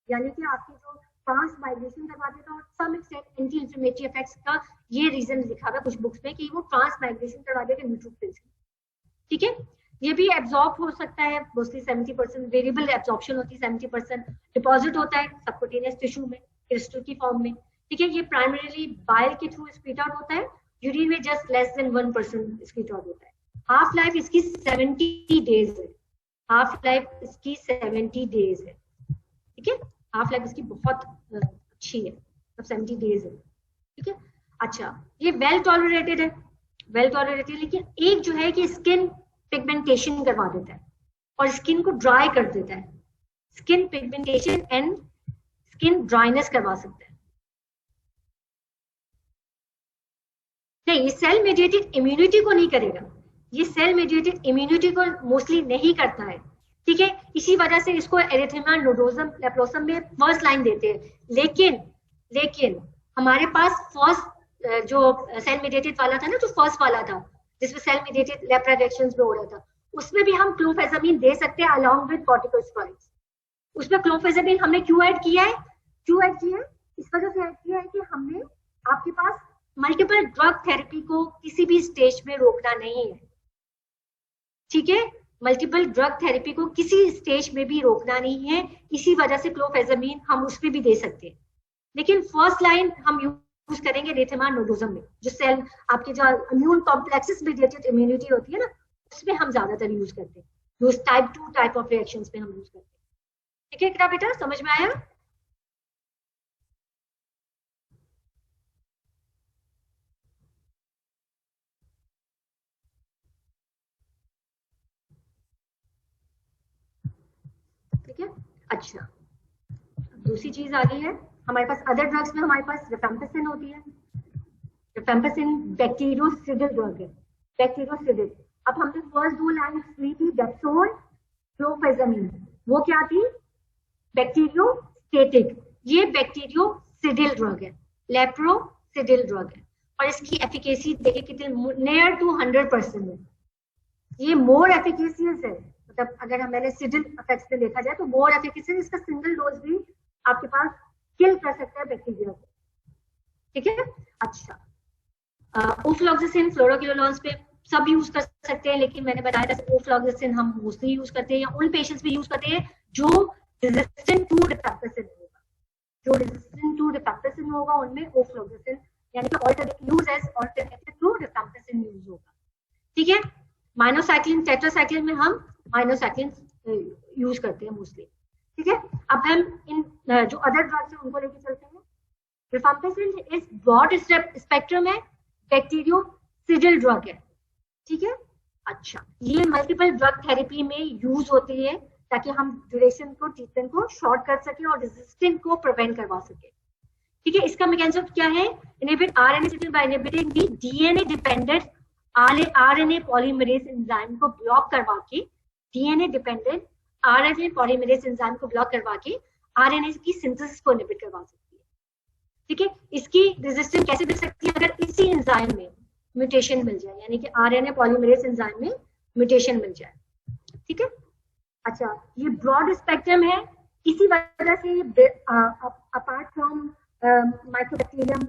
यानी कि आपकी जो ट्रांस माइग्रेशन करवा देगा। और some extent anti inflammatory effects का ये रीजन लिखा हुआ है कुछ बुक्स में कि वो ट्रांस माइग्रेशन करवा देगा न्यूट्रोफिल्स। ठीक है, ये भी एब्जॉर्ब हो सकता है, मोस्टली 70% वेरिएबल एब्जॉर्प्शन होती है, 70% डिपॉजिट होता है सबक्यूटेनियस टिश्यू में क्रिस्टल की फॉर्म में। ठीक है, ये प्राइमरीली बाइल के थ्रू स्पीट आउट होता है, यूरिन में just less than 1% spit out होता है। हाफ लाइफ इसकी 70 डेज है, हाफ लाइफ इसकी 70 डेज है। ठीक है, हाफ लाइफ इसकी बहुत अच्छी है, अब 70 डेज है। ठीक है, अच्छा, ये वेल टॉलरेटेड है, लेकिन एक जो है कि स्किन पिगमेंटेशन करवा देता है और स्किन को ड्राई कर देता है। Skin pigmentation and skin dryness करवा सकता है। नहीं, ये सेल मेडिएटेड इम्यूनिटी को नहीं करेगा, ये सेल मेडिएटेड इम्यूनिटी को मोस्टली नहीं करता है। ठीक है, इसी वजह से इसको एरिथेमा नोडोसम लेप्रोसम में फर्स्ट लाइन देते हैं। लेकिन हमारे पास फर्स्ट जो सेल मेडिएटेड वाला था ना, जो फर्स्ट वाला था जिसमें सेल मेडिएटेड लेप्रोरेक्शंस में हो रहा था, उसमें भी हम क्लोफेजामिन दे सकते हैं अलोंग विद कॉर्टिकोस्टेरॉइड्स। उसमें क्लोफेजामिन हमने क्यों ऐड किया है? इस वजह से ऐड किया है कि हमने आपके पास मल्टीपल ड्रग थेरेपी को किसी भी स्टेज में रोकना नहीं है। ठीक है, मल्टीपल ड्रग थेरेपी को किसी स्टेज में भी रोकना नहीं है, इसी वजह से क्लोफेजामिन हम उस पर भी दे सकते हैं। लेकिन फर्स्ट लाइन हम यूज करेंगे एरिथेमा नोडोसम में, जो सेल आपके जो इम्यून कॉम्प्लेक्सेस मेडिएटेड इम्यूनिटी होती है ना, उसमें हम ज्यादातर यूज करते हैं, जो टाइप 2 टाइप ऑफ रिएक्शंस में हम यूज करते हैं। ठीक है क्या बेटा, समझ में आया? ठीक है, अच्छा, दूसरी चीज आ गई है हमारे पास अदर ड्रग्स में। हमारे पास रिफेम्पिसिन होती है। रिफेम्पिसिन बैक्टीरियोसिडिल ड्रग है, बैक्टीरियोसिडिल। अब हमने फर्स्ट 2 लाइन ली थी डेप्सोन क्लोफेजामिन, वो क्या थी? बैक्टीरियोस्टेटिक। ये बैक्टीरियोसिडिल ड्रग है, लेप्रोसिडिल ड्रग है, और इसकी एफिकेसी देखिए कितनी नियर टू 100% है। ये मोर एफिकेसियस है, मतलब अगर मैंने सिडिल इफेक्ट्स में देखा जाए तो मोर एफिकेसियस, इसका सिंगल डोज भी आपके पास किल कर सकता है बैक्टीरिया को। ठीक है, अच्छा, ओफ्लॉक्सिसिन फ्लोरोक्विनोलोन्स पे सब यूज कर सकते हैं, लेकिन मैंने बताया था ओफ्लॉक्सिसिन हम मोस्टली यूज करते हैं या उन पेशेंट्स भी यूज करते हैं जो रेजिस्टेंट टू रिफेम्पिसिन होगा। जो रेजिस्टेंट टू रिफेम्पिसिन होगा उनमें ओफ्लॉक्सिसिन यानी कि alternative use as alternative to rifampicin use होगा। ठीक है, माइनोसाइक्लिन टेट्रासाइक्लिन में हम माइनोसाइक्लिन यूज करते हैं मोस्टली। ठीक है, अब हम इन जो अदर ड्रग्स हैं उनको लेके चलते हैं। रिफेम्पिसिन इस ब्रॉड स्पेक्ट्रम है, बैक्टीरियोसिडिल ड्रग है। ठीक है, अच्छा, ये मल्टीपल ड्रग थेरेपी में यूज होती है ताकि हम ड्यूरेशन को, ट्रीटमेंट को शॉर्ट कर सके और रेजिस्टेंट को प्रिवेंट करवा सके। ठीक है, इसका मैकेनिज्म क्या है? Inhibit RNA signal by inhibiting the DNA dependent RNA polymerase enzyme को ब्लॉक करवा के, DNA dependent RNA polymerase enzyme को ब्लॉक करवा के आरएनए की सिंथेसिस को इनहिबिट करवा सकती है। ठीक है, इसकी रेजिस्टेंस कैसे दिख सकती है? अगर इसी एंजाइम में म्यूटेशन मिल जाए, यानी कि आरएनए पॉलीमरेज एंजाइम में म्यूटेशन मिल जाए। ठीक है, अच्छा, ये ब्रॉड स्पेक्ट्रम है, इसी वजह से अपार्ट फ्रॉम माइकोबैक्टीरियम,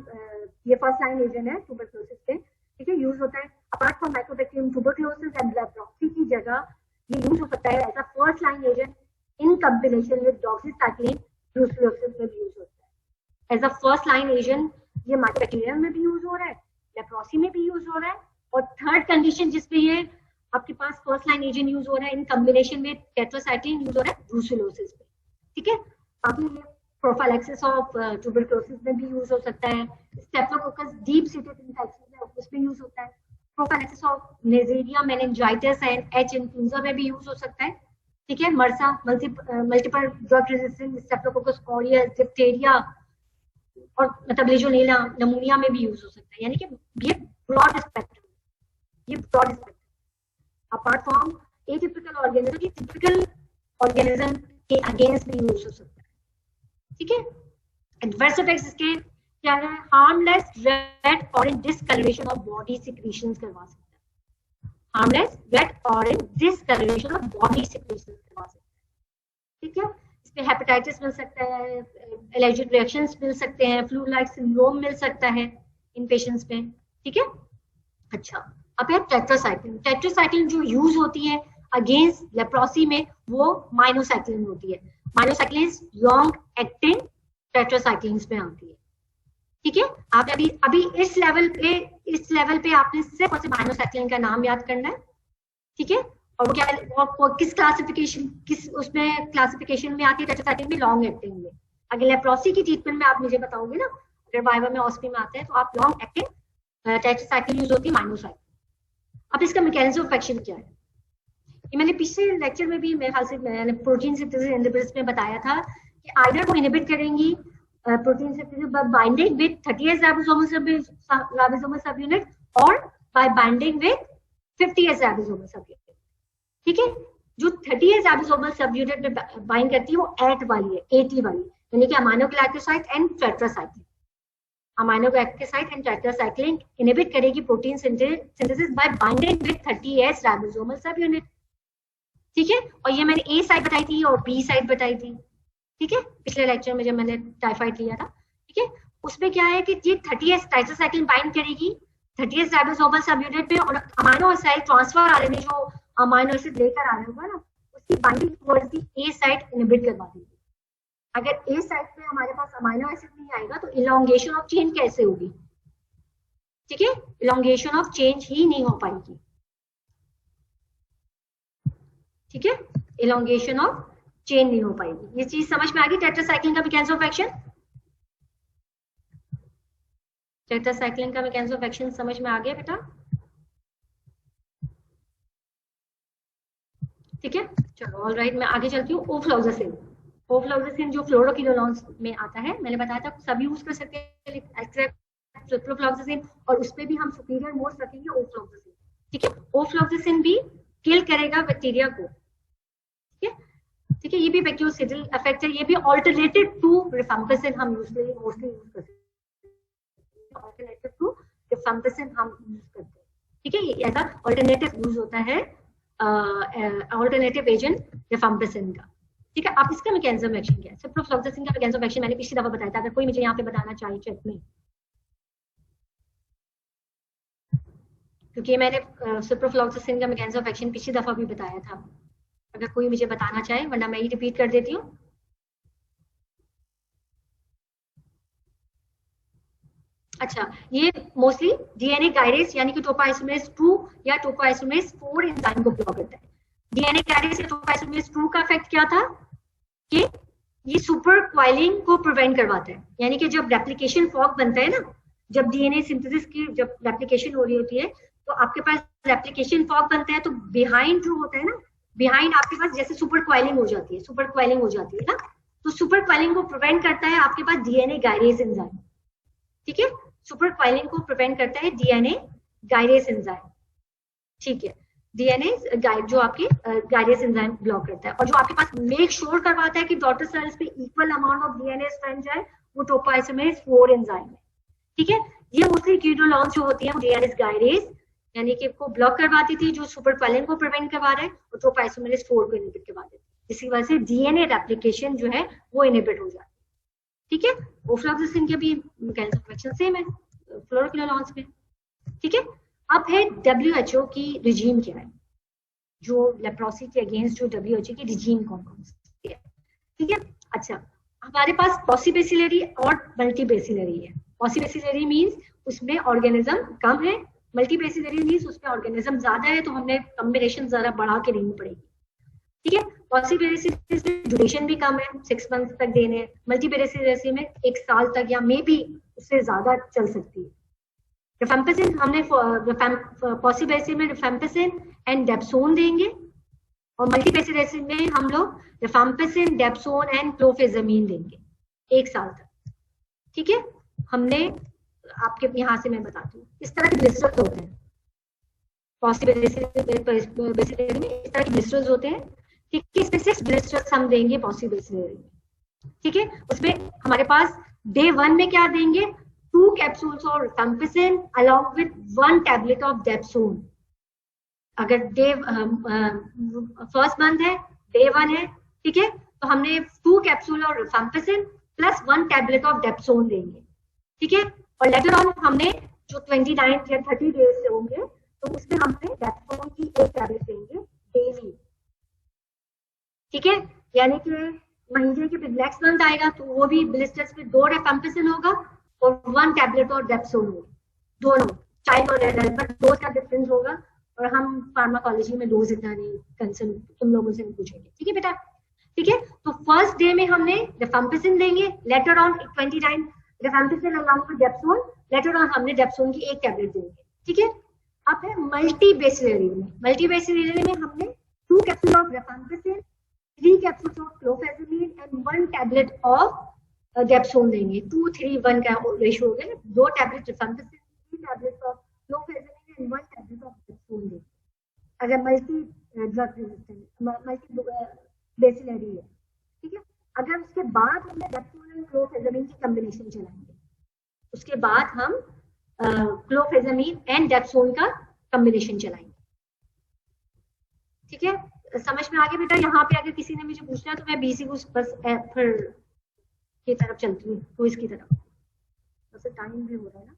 ये फर्स्ट लाइन एजेंट है ट्यूबरक्लोसिस पे। ठीक है, यूज होता है apart from mycobacterium tuberculosis and leprosy की जगह ये यूज हो सकता है as a first line agent in combination with doxycycline, brucellosis में भी यूज होता है as a first line agent. ये माइकोबैक्टीरियम में भी यूज हो रहा है, लेप्रोसी में भी यूज हो रहा है, और थर्ड कंडीशन जिसपे ये आपके पास फर्स्ट लाइन एजेंट यूज हो रहा है इन कॉम्बिनेशन में टेट्रासाइक्लिन यूज हो रहा है ब्रूसेलोसिस में। ठीक है, बाकी ये प्रोफाइलैक्सिस ऑफ ट्यूबरक्लोसिस में भी यूज हो सकता है, स्टेफिलोकोकस डीप सीटेड इन्फेक्शन है उसमें यूज होता है, prophylaxis of Neisseria meningitis and H influenza में भी यूज हो सकता है। ठीक है, MRSA multiple drug resistant staphylococcus aureus, diphtheria और मतलब लेजोनेला नमूनिया में भी यूज हो सकता है। यानी कि ये ब्रॉड स्पेक्ट्रम, ये broad spectrum apart from atypical organism की टिपिकल ऑर्गेनिज्म के अगेंस्ट भी यूज हो सकता है। ठीक है, एडवर्स इफेक्ट्स इसके क्या है? Harmless red orange discolouration of body secretions करवा सकता है, harmless red orange discolouration of body secretions करवा सकता है। ठीक है, इसमें हेपेटाइटिस मिल सकता है, एलर्जिक रिएक्शंस मिल सकते हैं, फ्लू लाइक सिंड्रोम मिल सकता है इन पेशेंट्स में। ठीक है, अच्छा, अब है टेट्रासाइक्लिन। टेट्रासाइक्लिन जो यूज होती है अगेंस्ट लेप्रोसी में वो माइनोसाइक्लिन होती है। माइनोसाइक्लिन लॉन्ग एक्टिंग टेट्रासाइक्लिन्स में आती है। ठीक है, आप अभी इस लेवल पे आपने सिर्फ माइनोसाइक्लिन का नाम याद करना है। ठीक है, और वो क्या, और किस क्लासिफिकेशन, किस उसमें क्लासिफिकेशन में आती है टेट्रासाइक्लिन में? लॉन्ग एक्टिंग में। अगर लेप्रोसी की ट्रीटमेंट में आप मुझे बताओगे ना, अगर वाइवा में ऑस्पी में आते हैं तो आप लॉन्ग एक्टिंग टेट्रासाइक्लिन यूज होती है माइनोसाइक्लिन। अब इसका मैकेनिज्म ऑफ एक्शन क्या है? ये मैंने पिछले लेक्चर में भी मेरे ख्याल से मैंने प्रोटीन सिंथेसिस इनहिबिटर्स में बताया था कि आइदर को इनहिबिट करेंगी protein synthesis by binding with 30S ribosomal subunit और by binding with 50S ribosomal subunit. ठीक है, जो 30S राइबोसोमल सबयूनिट में बाइंड करती है वो AT वाली है, AT वाली, यानी कि aminoglycoside and tetracycline. Aminoglycoside and tetracycline inhibit करेगी protein synthesis by binding with 30S ribosomal subunit. ठीक है, और ये मैंने A साइड बताई थी और B साइड बताई थी। ठीक है, पिछले लेक्चर में जब मैंने टाइफाइड लिया था। ठीक है, उसमें क्या है कि ये 30S टेट्रासाइक्लिन बाइंड करेगी 30S राइबोसोमल सबयूनिट पे, और अमाइनो एसिड ट्रांसफर आरएनए जो अमाइनो एसिड लेकर आ रहा होगा ना, उसकी binding towards the A side inhibit करवा देगी। अगर A साइड पे हमारे पास अमाइनो एसिड नहीं आएगा तो इलोंगेशन ऑफ चेन कैसे होगी? ठीक है, इलोंगेशन ऑफ चेन ही नहीं हो पाएगी। ठीक है, इलोंगेशन ऑफ चेन नहीं हो पाएगी। ये चीज समझ में आ गई टेट्रासाइक्लिन का मैकेनिज्म ऑफ एक्शन? टेट्रासाइक्लिन का मैकेनिज्म ऑफ एक्शन समझ में आ गया बेटा? ठीक है, चलो ऑल राइट, मैं आगे चलती हूँ। ओफ्लॉक्सासिन, ओफ्लॉक्सासिन जो फ्लोरोक्विनोलोन्स में आता है, मैंने बताया था सब यूज कर सकते हैं एक्सट्रैक्ट फ्लोरोफ्लॉक्सासिन, और उसपे भी हम सुपीरियर मोस्ट रखेंगे ओफ्लॉक्सासिन। ठीक है, ओफ्लॉक्सासिन भी किल करेगा बैक्टीरिया को। ठीक है, ये भी बैक्टीरियोसिडल इफेक्ट है, ये भी अल्टरनेटिव टू रिफाम्पिसिन हम मोस्टली यूज करते हैं। अल्टरनेटिव टू रिफाम्पिसिन हम यूज करते हैं। ठीक है, ये ऐसा अल्टरनेटिव यूज होता है, अल्टरनेटिव एजेंट रिफाम्पिसिन का। ठीक है, आप इसका मैकेनिज्म एक्शन क्या है? सिप्रोफ्लॉक्सासिन का मैकेनिज्म एक्शन मैंने पिछली दफा बताया था, अगर कोई मुझे यहाँ पे बताना चाहिए चेक में, क्योंकि मैंने सिप्रोफ्लॉक्सासिन का मैकेनिज्म एक्शन पिछली दफा भी बताया था। अगर कोई मुझे बताना चाहे, वरना मैं ही रिपीट कर देती हूँ। अच्छा, ये मोस्टली डीएनए गाइडेज यानी कि टोपोआइसोमेरेज 2 या टोपोआइसोमेरेज 4 एंजाइम को ब्लॉक करता है। डीएनए गाइडेज या टोपोआइसोमेरेज 2 का इफेक्ट क्या था कि ये सुपर क्वाइलिंग को प्रिवेंट करवाता है, यानी कि जब रेप्लिकेशन फॉर्क बनता है ना, जब डीएनए सिंथेसिस की जब रेप्लिकेशन हो रही होती है तो आपके पास रेप्लिकेशन फॉर्क बनता है तो बिहाइंड जो होता है ना, बिहाइंड आपके पास जैसे सुपर क्वाइलिंग हो जाती है, सुपर क्वाइलिंग हो जाती है ना, तो सुपर क्वाइलिंग को प्रिवेंट करता है आपके पास डीएनए गायरेज एंजाइम। ठीक है, सुपर क्वाइलिंग को प्रिवेंट करता है डीएनए गायरेज एंजाइम। ठीक है, डीएनए जो आपके गायरेज एंजाइम ब्लॉक करता है, और जो आपके पास मेक श्योर करवाता है कि डॉटर सेल्स पे equal amount of DNA strand जाए, वो टोपोआइसोमेरेज 4 एंजाइम है। ठीक है, ये मोस्टली कीटोलॉन्स जो होती है डीएनए गायरेज यानी कि को ब्लॉक करवाती थी, जो सुपर क्वाइलिंग को प्रिवेंट करवा रहा है, और टोपोआइसोमेरेज 4 को इनहिबिट करवा देती है, जिसकी वजह से डीएनए रेप्लिकेशन जो है वो इनहिबिट हो जाती है। ठीक है, ओफ्लॉक्सिसिन के भी मैकेनिज्म ऑफ एक्शन सेम है फ्लोरोक्विनोलॉन्स में। ठीक है, अब है WHO की रिजीम क्या है, जो लेप्रोसी के अगेंस्ट जो WHO की रिजीम कौन कौन सी है। ठीक है, अच्छा हमारे पास पॉसिबेसिलरी और मल्टीबेसिलरी है। पॉसिबेसिलरी मींस उसमें ऑर्गेनिज्म कम है, मल्टीबेसिलरी मींस उसमें ऑर्गेनिज्म ज्यादा है, तो हमने कॉम्बिनेशन जरा बढ़ा के देनी पड़ेगी। ठीक है, पॉसिबेसिलरी में ड्यूरेशन भी कम है, 6 मंथ तक देने, मल्टीबेसिलरी में 1 साल तक या मे बी उससे ज्यादा चल सकती है। रिफेम्पिसिन हमने पॉसिबेसिलरी में रिफेम्पिसिन एंड डेप्सोन देंगे, और मल्टीबेसिलरी में हम लोग रिफेम्पिसिन, डेप्सोन एंड क्लोफेजामिन देंगे 1 साल तक। ठीक है, हमने आपके यहाँ से मैं बताती हूँ, इस तरह के ब्लिस्टर्स होते हैं पॉसिबेसिलरी में, इस तरह के ब्लिस्टर्स होते हैं। ठीक है, इसमें 6 ब्लिस्टर्स हम देंगे पॉसिबेसिलरी में। ठीक है, उसमें हमारे पास डे 1 में क्या देंगे, 2 capsules of rifampicin along with 1 tablet of dapsone. अगर डे फर्स्ट मंथ है, डे 1 है, ठीक है, तो हमने 2 कैप्सूल और rifampicin plus 1 tablet of dapsone देंगे। ठीक है, और लेटर ऑन हमने जो 29 या 30 डेज से होंगे, तो उसमें हमने डेप्सोन की 1 टैबलेट देंगे डेली। ठीक है, यानी कि महीने के नेक्स्ट मंथ आएगा तो वो भी ब्लिस्टर्स में 2 रिफेम्पिसिन होगा और 1 टैबलेट और डेप्सोन होगा, दोनों चाइल्ड और एडल्ट, बट डोज का डिफरेंस होगा, और हम फार्माकोलॉजी में डोज इतना नहीं कंसर्न तुम लोगों से पूछेंगे। ठीक है बेटा, ठीक है, तो फर्स्ट डे में हमने रिफेम्पिसिन देंगे, later on 29 rifampicin along with dapsone, later on हमने डेप्सोन की 1 टैबलेट देंगे। ठीक है, अब है मल्टीबेसिलरी में। मल्टीबेसिलरी में हमने 2 capsule of rifampicin, 3 capsules of clofazimine and 1 tablet of dapsone देंगे। 2-3-1 का रेशियो हो गया, 2 tablet rifampicin, 3 tablet of clofazimine and 1 tablet of dapsone देंगे, अगर multi drug resistant multi bacillary है। ठीक है, अगर उसके बाद हमने डेप्सोन एंड क्लोफेजामिन की कॉम्बिनेशन चलाएंगे, उसके बाद हम क्लोफेजामिन एंड डेप्सोन का कॉम्बिनेशन चलाएंगे। ठीक है, समझ में आ गया बेटा। यहाँ पे अगर किसी ने मुझे पूछना है तो मैं बीसी को बस फिर की तरफ चलती हूँ, तो इसकी तरफ वैसे टाइम भी हो रहा है ना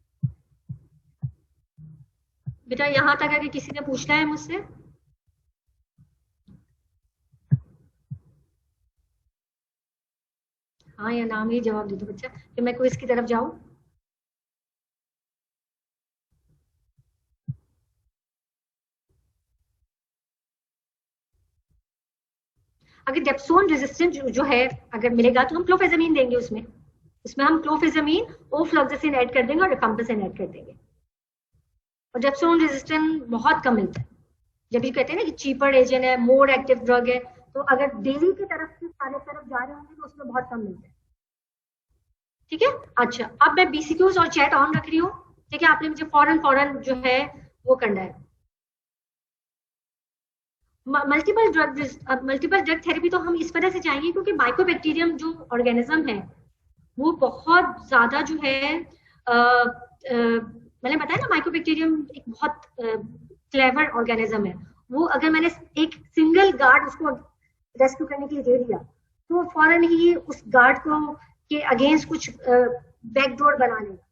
बेटा। यहाँ तक अगर किसी ने पूछना है मुझसे, हाँ या नाम ही जवाब दे दो बच्चा कि मैं क्विज की तरफ जाऊं। अगर डेप्सोन रेजिस्टेंट जो है अगर मिलेगा तो हम क्लोफेजामिन देंगे, उसमें हम क्लोफेजामिन, ओफ्लॉक्सिसिन ऐड कर देंगे और रिफेम्पिसिन ऐड कर देंगे। और डेप्सोन रेजिस्टेंट बहुत कम मिलता है, जब भी कहते हैं ना कि चीपर एजेंट है, मोर एक्टिव ड्रग है, तो अगर डेली की तरफ से सारे तरफ जा रहे होंगे तो उसमें बहुत कम मिलता है। ठीक है, अच्छा अब मैं बीसीक्यूज और चैट ऑन रख रही हूँ। ठीक है, आपने मुझे फौरन जो है वो करना है। मल्टीपल ड्रग थेरेपी तो हम इस वजह से चाहेंगे क्योंकि माइकोबैक्टीरियम जो ऑर्गेनिज्म है वो बहुत ज्यादा जो है मैंने बताया ना, माइकोबैक्टीरियम एक बहुत क्लेवर ऑर्गेनिज्म है। वो अगर मैंने एक सिंगल गार्ड उसको रेस्क्यू करने के लिए दे दिया तो फौरन ही उस गार्ड को के अगेंस्ट कुछ बैकडोर बना लेगा।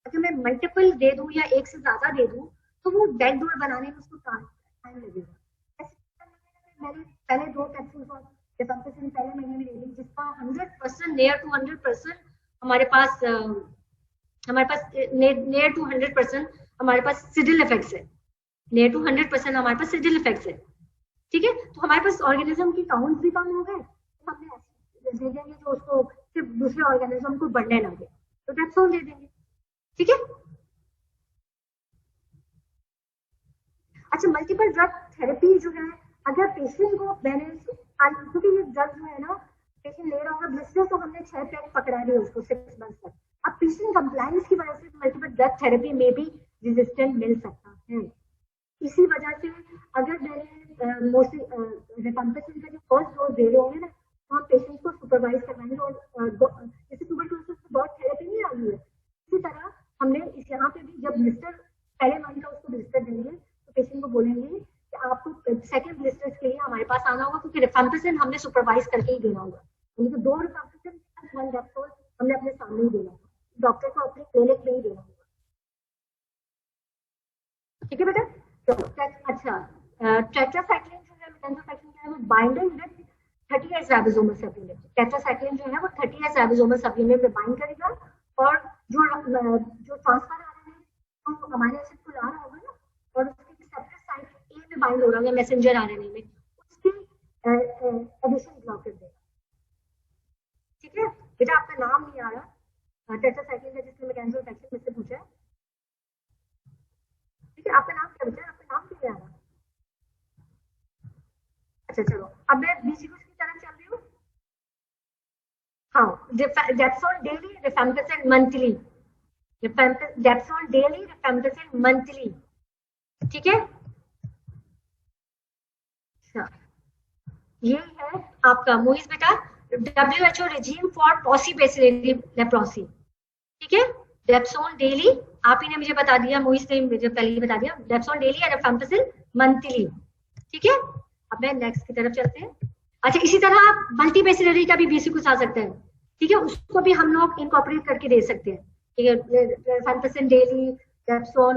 अगर मैं मल्टीपल दे दूं या एक से ज्यादा दे दूं तो वो बैकडोर बनाने में उसको टाइम लगेगा। मैंने पहले 2 कैप्सूल्स ऑफ रिफेम्पिसिन पहले महीने में ले ली, जिसका 100% नियर टू 100% हमारे पास नियर टू 100% हमारे पास सिडिल इफेक्ट्स है, नियर टू 100% हमारे पास सिडिल इफेक्ट्स है। ठीक है, तो हमारे पास ऑर्गेनिज्म की काउंट भी कम हो गए, तो हमने ऐसे दे देंगे जो उसको सिर्फ दूसरे ऑर्गेनिज्म को बढ़ने ना दे, तो डेप्सोन दे देंगे। ठीक है, अच्छा, मल्टीपल ड्रग थेरेपी जो है, अगर पेशेंट को मैंने, क्योंकि ये ड्रग जो है ना पेशेंट ले रहा होगा ब्लिस्टर, तो हमने 6 पैक पकड़ा दिए उसको 6 मंथ तक। अब पेशेंट कंप्लायंस की वजह से मल्टीपल ड्रग थेरेपी में भी रेजिस्टेंट मिल सकता है। इसी वजह से अगर मैंने मोस्टली रिफैम्पिसिन का जो फर्स्ट डोज दे रहे होंगे ना, तो हम पेशेंट को सुपरवाइज करवाएंगे। और जैसे ट्यूबरकुलोसिस में बहुत थेरेपी नहीं आई है, इसी तरह हमने इस यहाँ पे भी जब ब्लिस्टर पहले मंथ का उसको ब्लिस्टर देंगे तो पेशेंट को बोलेंगे कि आपको सेकंड ब्लिस्टर्स के लिए हमारे पास आना होगा, क्योंकि रिफैम्पिसिन हमने सुपरवाइज करके ही देना होगा। उनको 2 रिफैम्पिसिन 1 डेप्सोल हमने अपने सामने ही देना होगा, डॉक्टर को अपने क्लिनिक में ही देना होगा। ठीक है बेटा। तो अच्छा, टेट्रासाइक्लिन जो है, टेट्रासाइक्लिन जो है वो binder with 30S ribosomal supplement. Tetracycline जो है वो 30S राइबोसोमल सप्लीमेंट में बाइंड करेगा, और जो ट्रांसफर आरएनए तो हमारे एसिड को ला रहा होगा ना, और उसके रिसेप्टर साइट ए में बाइंड हो रहा होगा मैसेंजर आरएनए में, उसकी एडिशन ब्लॉक कर देगा। ठीक है बेटा, आपका नाम नहीं आ रहा टेट्रासाइक्लिन का जिसने मैकेनिज्म ऑफ एक्शन मुझसे पूछा है। ठीक है, आपका नाम क्या बेटा, आपका नाम क्यों नहीं आ रहा? अच्छा चलो, अब मैं बीसीक्यूज की तरफ चल रही हूँ। हाँ, dapsone daily, rifampicin monthly, dapsone daily, rifampicin monthly. ठीक है, अच्छा ये है आपका मोइस बेटा, WHO regime for paucibacillary leprosy. ठीक है, डेप्सोल डेली, आप ही ने मुझे बता दिया, मोइस ने मुझे पहले ही बता दिया, डेप्सोल डेली या रिफैम्पिसिन मंथली। ठीक है, अब मैं नेक्स्ट की तरफ चलते हैं। अच्छा, इसी तरह आप मल्टीबेसिलरी का भी बीसीक्यूज आ सकते हैं। ठीक है, उसको भी हम लोग इनकॉर्पोरेट करके दे सकते हैं। ठीक है, रिफैम्पिसिन डेली, डेप्सोल,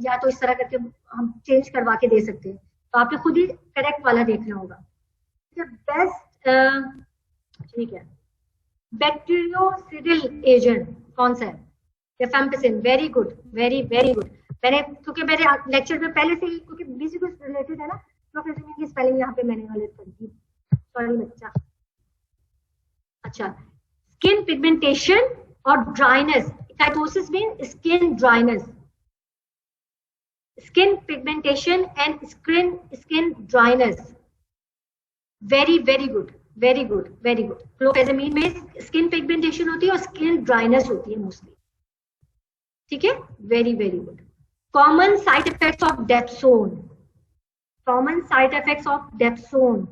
या तो इस तरह करके हम चेंज करवा के दे सकते हैं। तो आपको खुद ही करेक्ट वाला देखना होगा। बेस्ट, ठीक है, बैक्टीरियोसिडिल एजेंट कौन सा है? Rifampicin. Very good, very very good. मैंने, क्योंकि मेरे लेक्चर में पहले से ही, क्योंकि बीसीक्यूज रिलेटेड है ना, क्लोफेजमिन की स्पेलिंग यहाँ पे मैंने गलत कर दी, सॉरी बच्चा। अच्छा, स्किन पिगमेंटेशन और ड्राइनेस, काइटोसिस में skin dryness, skin pigmentation and skin dryness. Very very good, very good, very good. Clofazimine में स्किन पिगमेंटेशन होती है और स्किन ड्राइनेस होती है मोस्टली। ठीक है, very very good. Common side effects of dapsone, common side effects of dapsone,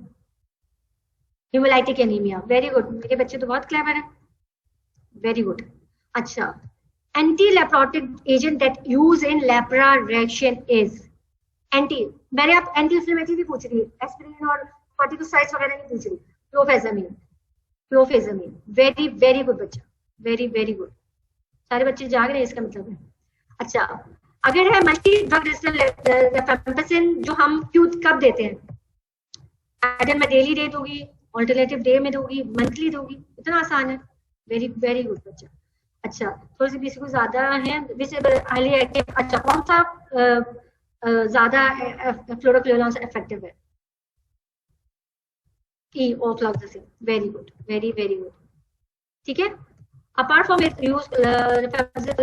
hemolytic anemia. Very good, मेरे बच्चे तो बहुत क्लेवर है, वेरी गुड। अच्छा, anti leprotic agent that use in lepra reaction is anti, मैंने आप एंटी इंफ्लेमेटरी भी पूछ रही है, एस्पिरिन और कॉर्टिकोस्टेरॉइड्स वगैरह नहीं पूछ रही, क्लोफेजमिन, क्लोफेजमिन। वेरी वेरी गुड बच्चा, वेरी वेरी गुड। सारे बच्चे जाग रहे हैं इसका मतलब है। अच्छा, अगर है मल्टी ड्रग रेजिस्टेंट रिफैम्पिसिन, जो हम क्यों कब देते हैं? अगर मैं डेली दे दूंगी, ऑल्टरनेटिव डे में दूंगी, मंथली दूंगी, इतना आसान है। वेरी वेरी गुड बच्चा। अच्छा, थोड़ी सी बीसीक्यू ज्यादा है, हाईली एक्टिव। अच्छा, कौन सा ज्यादा फ्लोरोक्विनोन से इफेक्टिव है? ई, ofloxacin. Very good, very very good. ठीक है, अपार्ट फ्रॉम इट यूज,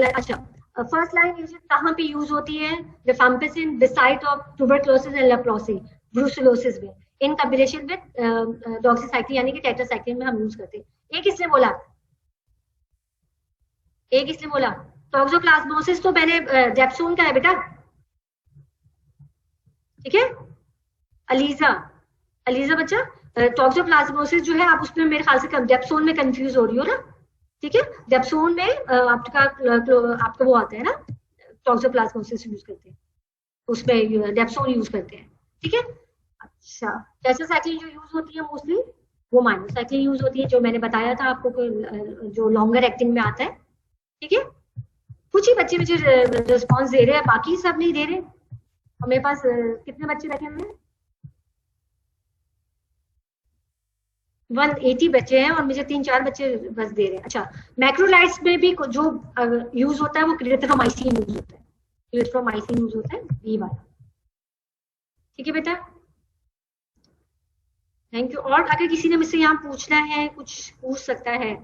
अच्छा, फर्स्ट लाइन एजेंट कहाँ पे यूज होती है? Rifampicin beside of tuberculosis and leprosy, brucellosis में, इन कॉम्बिनेशन विद डॉक्सीसाइक्लिन यानी कि टेट्रासाइक्लिन में हम यूज करते हैं। ये किसने बोला? एक किसने बोला? टॉक्सोप्लाज्मोसिस तो मैंने डेप्सोन का है बेटा। ठीक है, अलीजा, अलीजा बच्चा, टॉक्सोप्लाज्मोसिस जो है आप उसमें मेरे ख्याल से डेप्सोन में कंफ्यूज हो रही हो ना। ठीक है, डेप्सोन में आपका वो आता है ना, टॉक्सोप्लाज्मोसिस यूज करते हैं, उसमें डेप्सोन यूज करते हैं। ठीक है, अच्छा, टेट्रासाइक्लिन जो यूज होती है मोस्टली वो माइनोसाइक्लिन यूज होती है, जो मैंने बताया था आपको, जो लॉन्गर एक्टिंग में आता है। ठीक है, कुछ ही बच्चे मुझे रिस्पॉन्स दे रहे हैं, बाकी सब नहीं दे रहे। और मेरे पास कितने बच्चे बैठे हुए हैं? 180 बच्चे हैं और मुझे 3-4 बच्चे बस दे रहे हैं। अच्छा, मैक्रोलाइट्स में भी जो यूज होता है वो क्लिथ्रोमाइसिन यूज होता है, क्लिथ्रोमाइसिन यूज होता है, बी वाला। ठीक है बेटा, थैंक यू। और अगर किसी ने मुझसे यहाँ पूछना है, कुछ पूछ सकता है।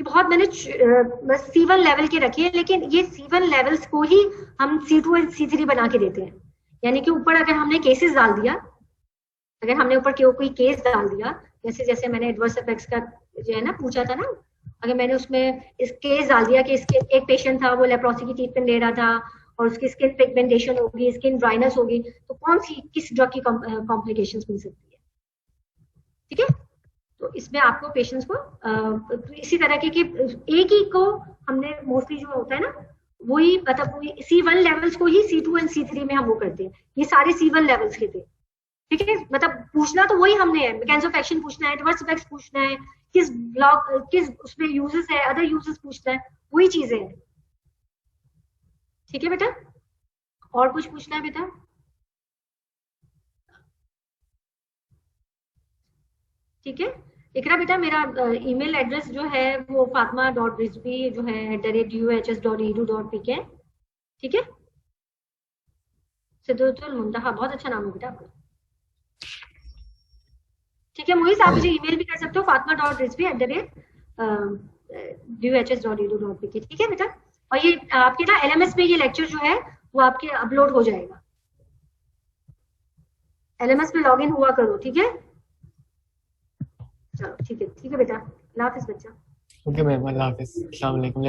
कि बहुत मैंने बस C1 लेवल के रखे हैं, लेकिन ये C1 लेवल्स को ही हम C2 और C3 बना के देते हैं। यानी कि ऊपर अगर हमने केसेस डाल दिया, अगर हमने ऊपर कोई केस डाल दिया, जैसे मैंने एडवर्स इफेक्ट्स का जो है ना पूछा था ना, अगर मैंने उसमें इस केस डाल दिया कि इसके एक पेशेंट था, वो लेप्रोसी की ट्रीटमेंट ले रहा था और उसकी स्किन पिगमेंटेशन होगी, स्किन ड्राइनेस होगी, तो कौन सी किस ड्रग की कॉम्प्लिकेशंस मिल सकती है। ठीक है, तो इसमें आपको पेशेंट्स को तो इसी तरह के कि एक ही को हमने मोस्टली जो होता है ना, वही मतलब C1 लेवल्स को ही C2 एंड C3 में हम वो करते हैं। ये सारे C1 लेवल्स के थे। ठीक है, मतलब पूछना तो वही हमने है, मैकेनिज्म ऑफ एक्शन पूछना है, एडवर्स इफेक्ट्स पूछना है, किस ब्लॉक किस उसमें यूजेस है, अदर यूजेस पूछना है, वही चीजें हैं। ठीक है बेटा, और कुछ पूछना है बेटा? ठीक है, इकरा बेटा मेरा ईमेल एड्रेस जो है वो fatma.rizvi जो है @duhs.edu.pk। ठीक है, सिद्दुल मुंतहा, बहुत अच्छा नाम है बेटा आपका। ठीक है मोहित, आप मुझे ईमेल भी कर सकते हो fatma.rizvi@duhs.edu.pk। ठीक है बेटा, और ये आपके ना LMS में ये लेक्चर जो है वो आपके अपलोड हो जाएगा। LMS में लॉगिन हुआ करो। ठीक है, चलो ठीक है बेटा, अल्लाह हाफिज बच्चा। ओके मैम, अल्लाह हाफिज, अस्सलाम वालेकुम।